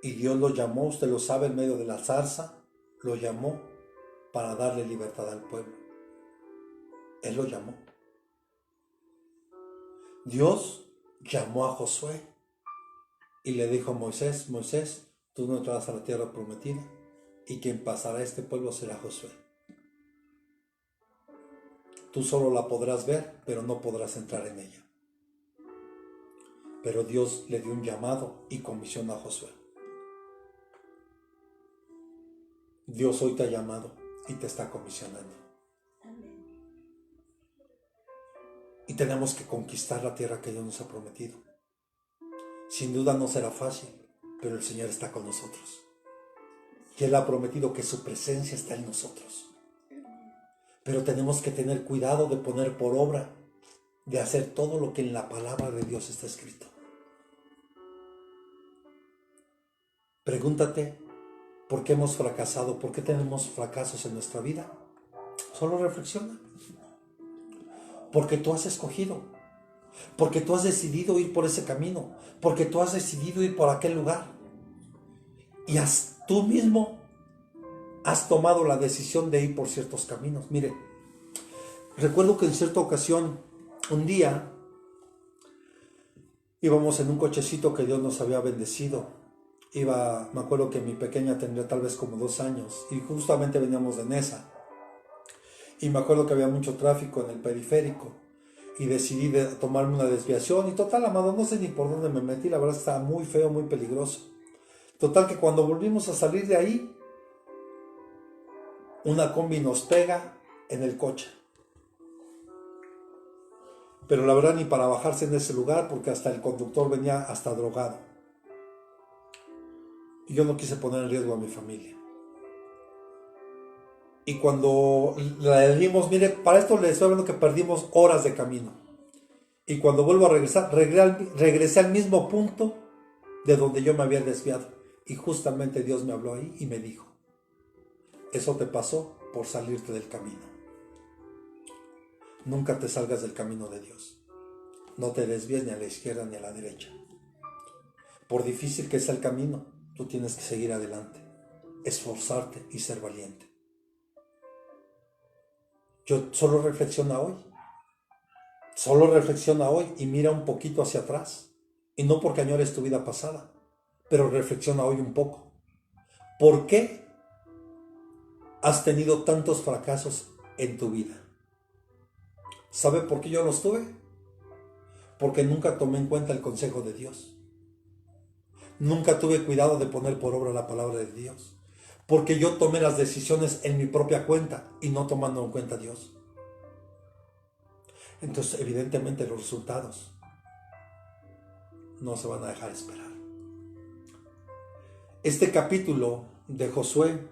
Y Dios lo llamó, usted lo sabe, en medio de la zarza, lo llamó para darle libertad al pueblo. Él lo llamó. Dios llamó a Josué y le dijo a Moisés, Moisés, tú no entrarás a la tierra prometida, y quien pasará a este pueblo será Josué. Tú solo la podrás ver, pero no podrás entrar en ella. Pero Dios le dio un llamado y comisión a Josué. Dios hoy te ha llamado y te está comisionando. Y tenemos que conquistar la tierra que Dios nos ha prometido. Sin duda no será fácil, pero el Señor está con nosotros. Y Él ha prometido que su presencia está en nosotros. Pero tenemos que tener cuidado de poner por obra, de hacer todo lo que en la palabra de Dios está escrito. Pregúntate, ¿por qué hemos fracasado? ¿Por qué tenemos fracasos en nuestra vida? Solo reflexiona. Porque tú has escogido. Porque tú has decidido ir por ese camino. Porque tú has decidido ir por aquel lugar. Y tú mismo has tomado la decisión de ir por ciertos caminos. Mire, recuerdo que en cierta ocasión, un día, íbamos en un cochecito que Dios nos había bendecido. Me acuerdo que mi pequeña tendría tal vez como 2 años y justamente veníamos de Nesa. Y me acuerdo que había mucho tráfico en el periférico y decidí tomarme una desviación. Y total, amado, no sé ni por dónde me metí, la verdad estaba muy feo, muy peligroso. Total que cuando volvimos a salir de ahí, una combi nos pega en el coche. Pero la verdad ni para bajarse en ese lugar, porque hasta el conductor venía hasta drogado. Y yo no quise poner en riesgo a mi familia. Y cuando la dimos, mire, para esto les estoy hablando que perdimos horas de camino. Y cuando vuelvo a regresar, regresé al mismo punto de donde yo me había desviado. Y justamente Dios me habló ahí y me dijo, eso te pasó por salirte del camino. Nunca te salgas del camino de Dios. No te desvíes ni a la izquierda ni a la derecha. Por difícil que sea el camino, tú tienes que seguir adelante, esforzarte y ser valiente. Yo solo reflexiona hoy y mira un poquito hacia atrás. Y no porque añores tu vida pasada, pero reflexiona hoy un poco. ¿Por qué has tenido tantos fracasos en tu vida? ¿Sabe por qué yo los tuve? Porque nunca tomé en cuenta el consejo de Dios. Nunca tuve cuidado de poner por obra la palabra de Dios. Porque yo tomé las decisiones en mi propia cuenta y no tomando en cuenta a Dios. Entonces, evidentemente, los resultados no se van a dejar esperar. Este capítulo de Josué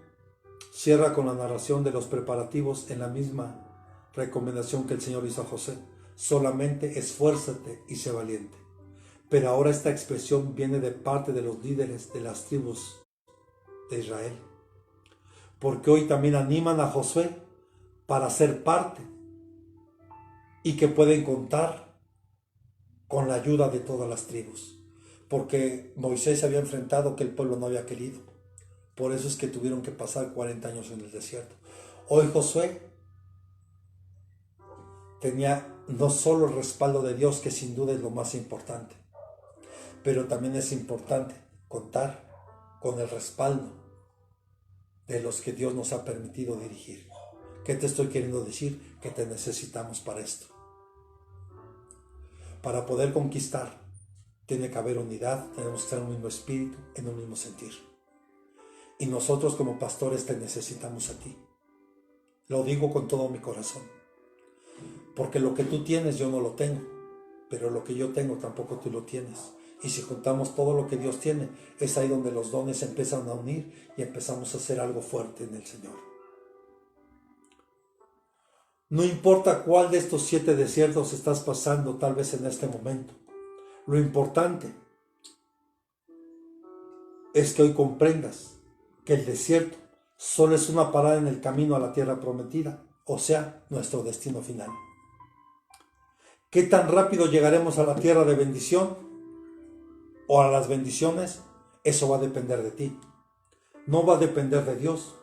cierra con la narración de los preparativos en la misma recomendación que el Señor hizo a José. Solamente esfuérzate y sé valiente. Pero ahora esta expresión viene de parte de los líderes de las tribus de Israel. Porque hoy también animan a Josué para ser parte y que pueden contar con la ayuda de todas las tribus. Porque Moisés se había enfrentado que el pueblo no había querido. Por eso es que tuvieron que pasar 40 años en el desierto. Hoy Josué tenía no solo el respaldo de Dios, que sin duda es lo más importante, pero también es importante contar con el respaldo de los que Dios nos ha permitido dirigir. ¿Qué te estoy queriendo decir? Que te necesitamos para esto. Para poder conquistar, tiene que haber unidad, tenemos que estar en un mismo espíritu, en un mismo sentir. Y nosotros como pastores te necesitamos a ti. Lo digo con todo mi corazón. Porque lo que tú tienes yo no lo tengo, pero lo que yo tengo tampoco tú lo tienes. Y si juntamos todo lo que Dios tiene, es ahí donde los dones se empiezan a unir y empezamos a hacer algo fuerte en el Señor. No importa cuál de estos 7 desiertos estás pasando tal vez en este momento. Lo importante es que hoy comprendas que el desierto solo es una parada en el camino a la tierra prometida, o sea, nuestro destino final. ¿Qué tan rápido llegaremos a la tierra de bendición o a las bendiciones? Eso va a depender de ti. No va a depender de Dios.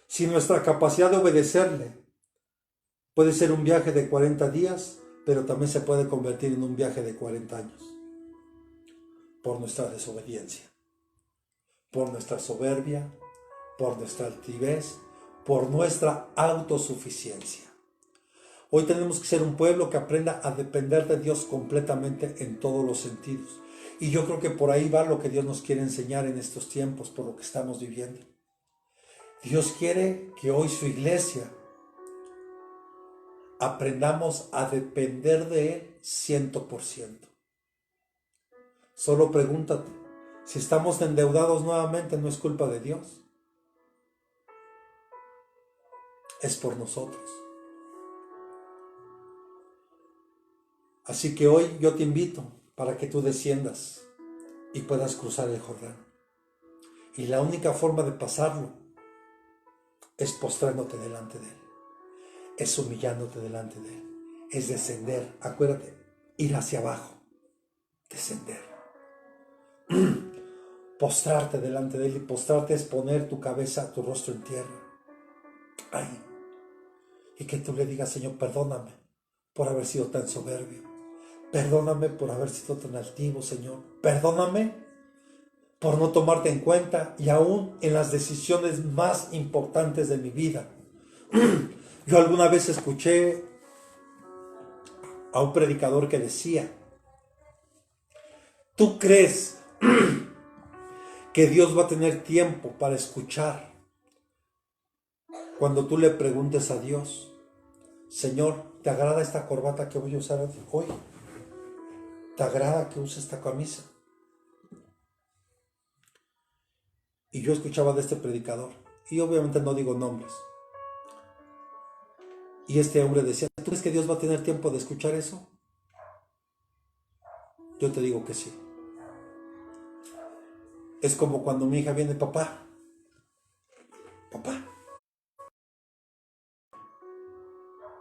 Si nuestra capacidad de obedecerle puede ser un viaje de 40 días, pero también se puede convertir en un viaje de 40 años. Por nuestra desobediencia, por nuestra soberbia, por nuestra altivez, por nuestra autosuficiencia. Hoy tenemos que ser un pueblo que aprenda a depender de Dios completamente en todos los sentidos. Y yo creo que por ahí va lo que Dios nos quiere enseñar en estos tiempos, por lo que estamos viviendo. Dios quiere que hoy su iglesia aprendamos a depender de Él 100%. Solo pregúntate, si estamos endeudados nuevamente, ¿no es culpa de Dios? Es por nosotros. Así que hoy yo te invito para que tú desciendas y puedas cruzar el Jordán. Y la única forma de pasarlo es postrándote delante de Él. Es humillándote delante de Él. Es descender. Acuérdate, ir hacia abajo. Descender. Postrarte delante de Él. Y postrarte es poner tu cabeza, tu rostro en tierra. Ahí. Y que tú le digas, Señor, perdóname por haber sido tan soberbio. Perdóname por haber sido tan altivo, Señor. Perdóname por no tomarte en cuenta y aún en las decisiones más importantes de mi vida. Yo alguna vez escuché a un predicador que decía, ¿tú crees que Dios va a tener tiempo para escuchar cuando tú le preguntes a Dios, Señor, ¿te agrada esta corbata que voy a usar hoy? ¿Te agrada que use esta camisa? Y yo escuchaba de este predicador, y obviamente no digo nombres. Y este hombre decía, ¿tú crees que Dios va a tener tiempo de escuchar eso? Yo te digo que sí. Es como cuando mi hija viene, papá,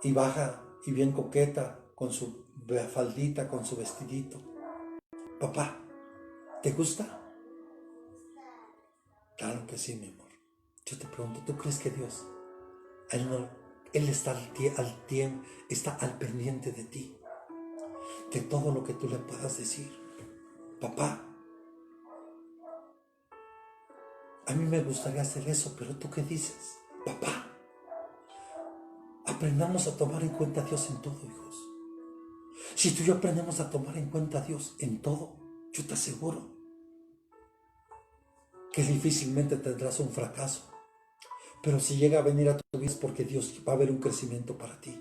y baja, y bien coqueta, con su faldita, con su vestidito. Papá, ¿te gusta? Claro que sí, mi amor. Yo te pregunto, ¿tú crees que Dios, Él está está al pendiente de ti, de todo lo que tú le puedas decir? Papá, a mí me gustaría hacer eso, pero ¿tú qué dices? Papá, aprendamos a tomar en cuenta a Dios en todo, hijos. Si tú y yo aprendemos a tomar en cuenta a Dios en todo, yo te aseguro que difícilmente tendrás un fracaso. Pero si llega a venir a tu vida es porque Dios va a haber un crecimiento para ti.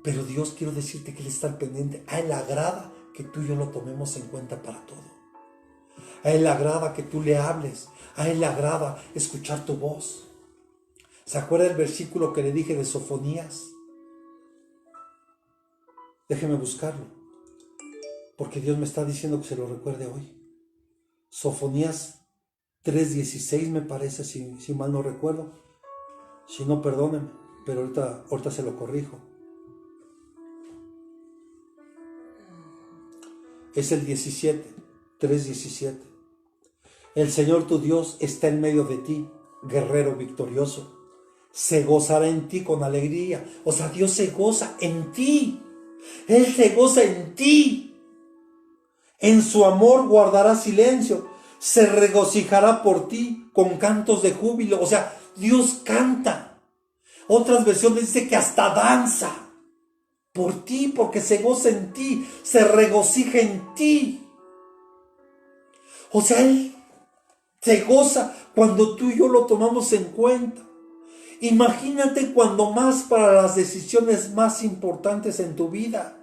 Pero Dios, quiero decirte que Él está al pendiente. A Él le agrada que tú y yo lo tomemos en cuenta para todo. A Él le agrada que tú le hables. A Él le agrada escuchar tu voz. ¿Se acuerda el versículo que le dije de Sofonías? Déjeme buscarlo, porque Dios me está diciendo que se lo recuerde hoy. Sofonías 3:16 me parece, si mal no recuerdo. Si no, perdónenme, pero ahorita se lo corrijo. Es el 17, 3:17. El Señor tu Dios está en medio de ti, guerrero victorioso. Se gozará en ti con alegría. O sea, Dios se goza en ti. Él se goza en ti. En su amor guardará silencio. Se regocijará por ti con cantos de júbilo. O sea, Dios canta. Otras versiones dice que hasta danza por ti, porque se goza en ti, se regocija en ti. O sea, Él se goza cuando tú y yo lo tomamos en cuenta. Imagínate cuando más para las decisiones más importantes en tu vida,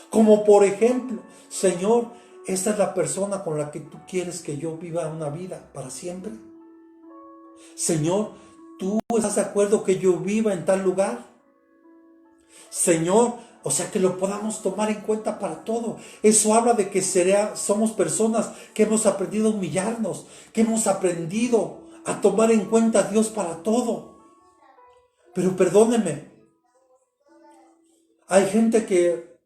como por ejemplo, Señor, esta es la persona con la que tú quieres que yo viva una vida para siempre. Señor, ¿tú estás de acuerdo que yo viva en tal lugar? Señor, o sea, que lo podamos tomar en cuenta para todo. Eso habla de que somos personas que hemos aprendido a humillarnos, que hemos aprendido a tomar en cuenta a Dios para todo. Pero perdóneme, hay gente que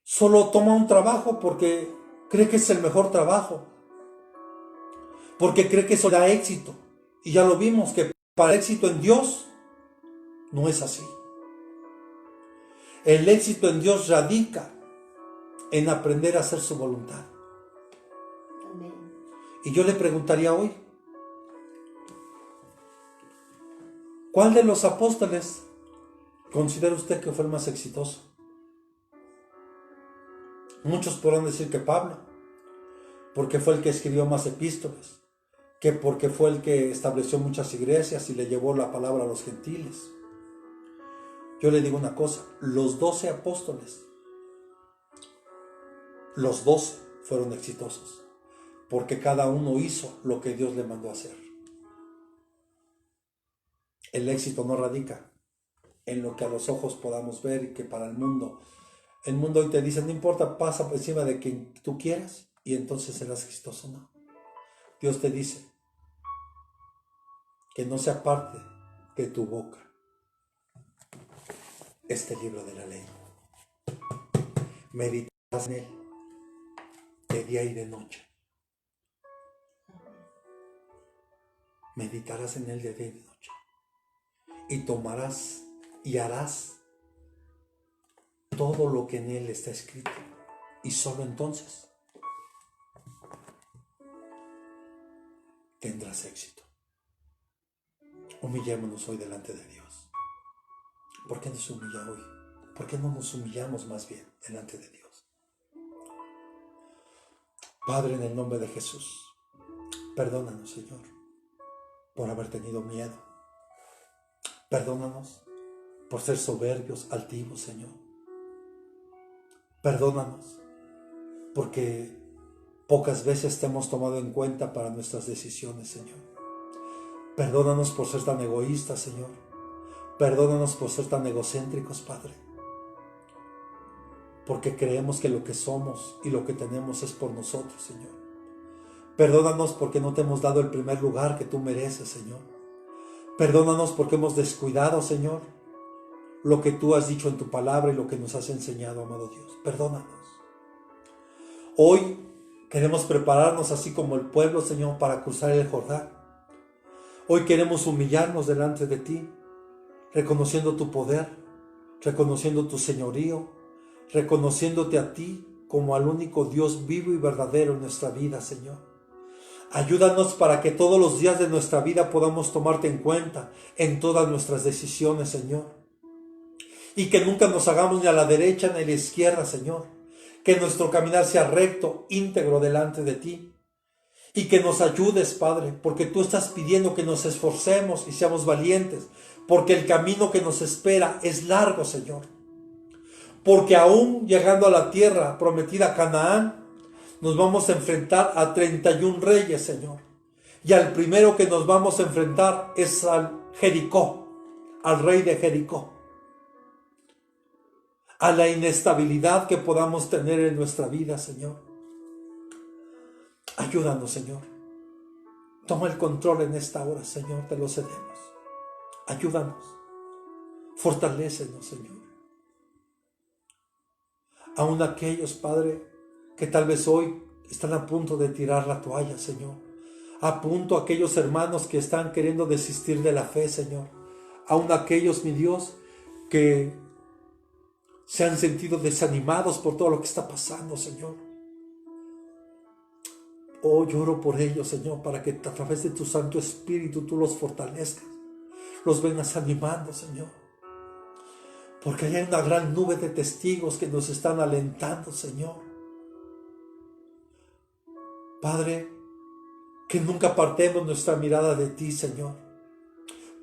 solo toma un trabajo porque cree que es el mejor trabajo, porque cree que eso da éxito. Y ya lo vimos, que para el éxito en Dios no es así. El éxito en Dios radica en aprender a hacer su voluntad. Amén. Y yo le preguntaría hoy, ¿cuál de los apóstoles considera usted que fue el más exitoso? Muchos podrán decir que Pablo, porque fue el que escribió más epístolas, que porque fue el que estableció muchas iglesias y le llevó la palabra a los gentiles. Yo le digo una cosa, los 12 apóstoles, los 12 fueron exitosos, porque cada uno hizo lo que Dios le mandó a hacer. El éxito no radica en lo que a los ojos podamos ver y que para el mundo hoy te dice, no importa, pasa por encima de quien tú quieras y entonces serás exitoso. No. Dios te dice que no se aparte de tu boca este libro de la ley. Meditarás en él de día y de noche. Meditarás en él de día y de noche. Y tomarás y harás todo lo que en él está escrito. Y solo entonces tendrás éxito. Humillémonos hoy delante de Dios. ¿Por qué nos humilla hoy? ¿Por qué no nos humillamos más bien delante de Dios? Padre, en el nombre de Jesús, perdónanos, Señor, por haber tenido miedo. Perdónanos por ser soberbios, altivos, Señor. Perdónanos porque pocas veces te hemos tomado en cuenta para nuestras decisiones, Señor. Perdónanos por ser tan egoístas, Señor. Perdónanos por ser tan egocéntricos, Padre. Porque creemos que lo que somos y lo que tenemos es por nosotros, Señor. Perdónanos porque no te hemos dado el primer lugar que tú mereces, Señor. Perdónanos porque hemos descuidado, Señor, lo que tú has dicho en tu palabra y lo que nos has enseñado, amado Dios. Perdónanos. Hoy queremos prepararnos así como el pueblo, Señor, para cruzar el Jordán. Hoy queremos humillarnos delante de ti, reconociendo tu poder, reconociendo tu señorío, reconociéndote a ti como al único Dios vivo y verdadero en nuestra vida, Señor. Ayúdanos para que todos los días de nuestra vida podamos tomarte en cuenta en todas nuestras decisiones, Señor. Y que nunca nos hagamos ni a la derecha ni a la izquierda, Señor. Que nuestro caminar sea recto, íntegro delante de ti. Y que nos ayudes, Padre, porque tú estás pidiendo que nos esforcemos y seamos valientes, porque el camino que nos espera es largo, Señor. Porque aún llegando a la tierra prometida, Canaán, nos vamos a enfrentar a 31 reyes, Señor. Y al primero que nos vamos a enfrentar es al Jericó, al rey de Jericó. A la inestabilidad que podamos tener en nuestra vida, Señor. Ayúdanos, Señor. Toma el control en esta hora, Señor, te lo cedemos. Ayúdanos. Fortalécenos, Señor. Aún aquellos, Padre, que tal vez hoy están a punto de tirar la toalla, Señor. A punto aquellos hermanos que están queriendo desistir de la fe, Señor. Aún aquellos, mi Dios, que se han sentido desanimados por todo lo que está pasando, Señor. Oh, lloro por ellos, Señor, para que a través de tu Santo Espíritu tú los fortalezcas, los vengas animando, Señor. Porque hay una gran nube de testigos que nos están alentando, Señor. Padre, que nunca apartemos nuestra mirada de ti, Señor.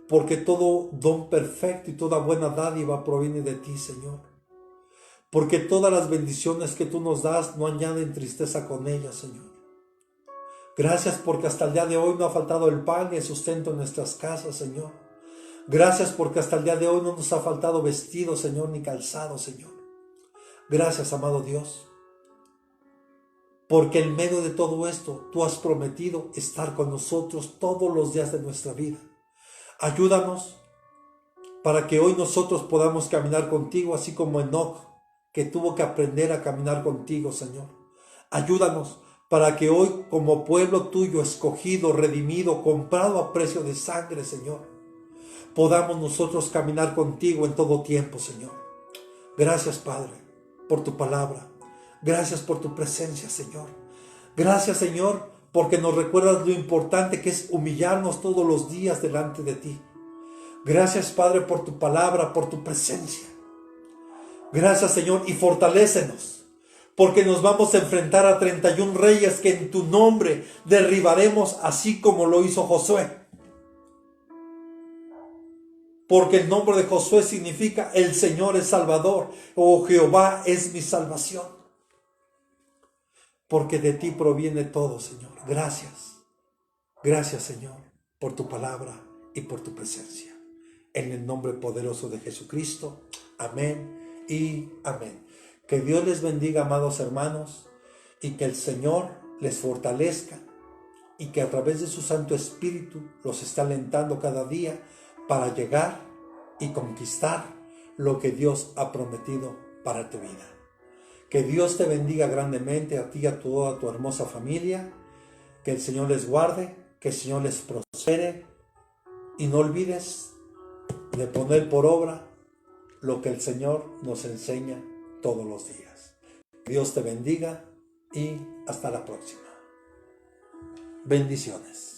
Porque todo don perfecto y toda buena dádiva proviene de ti, Señor. Porque todas las bendiciones que tú nos das no añaden tristeza con ellas, Señor. Gracias porque hasta el día de hoy no ha faltado el pan y el sustento en nuestras casas, Señor. Gracias porque hasta el día de hoy no nos ha faltado vestido, Señor, ni calzado, Señor. Gracias, amado Dios. Porque en medio de todo esto, tú has prometido estar con nosotros todos los días de nuestra vida. Ayúdanos para que hoy nosotros podamos caminar contigo, así como Enoc, que tuvo que aprender a caminar contigo, Señor. Ayúdanos para que hoy, como pueblo tuyo, escogido, redimido, comprado a precio de sangre, Señor, podamos nosotros caminar contigo en todo tiempo, Señor. Gracias, Padre, por tu palabra. Gracias por tu presencia, Señor. Gracias, Señor, porque nos recuerdas lo importante que es humillarnos todos los días delante de ti. Gracias, Padre, por tu palabra, por tu presencia. Gracias, Señor, y fortalécenos, porque nos vamos a enfrentar a 31 reyes que en tu nombre derribaremos, así como lo hizo Josué. Porque el nombre de Josué significa el Señor es Salvador, o Jehová es mi salvación. Porque de ti proviene todo, Señor. Gracias. Gracias, Señor, por tu palabra y por tu presencia. En el nombre poderoso de Jesucristo. Amén y amén. Que Dios les bendiga, amados hermanos, y que el Señor les fortalezca y que a través de su Santo Espíritu los esté alentando cada día para llegar y conquistar lo que Dios ha prometido para tu vida. Que Dios te bendiga grandemente a ti y a toda tu hermosa familia. Que el Señor les guarde, que el Señor les prospere. Y no olvides de poner por obra lo que el Señor nos enseña todos los días. Dios te bendiga y hasta la próxima. Bendiciones.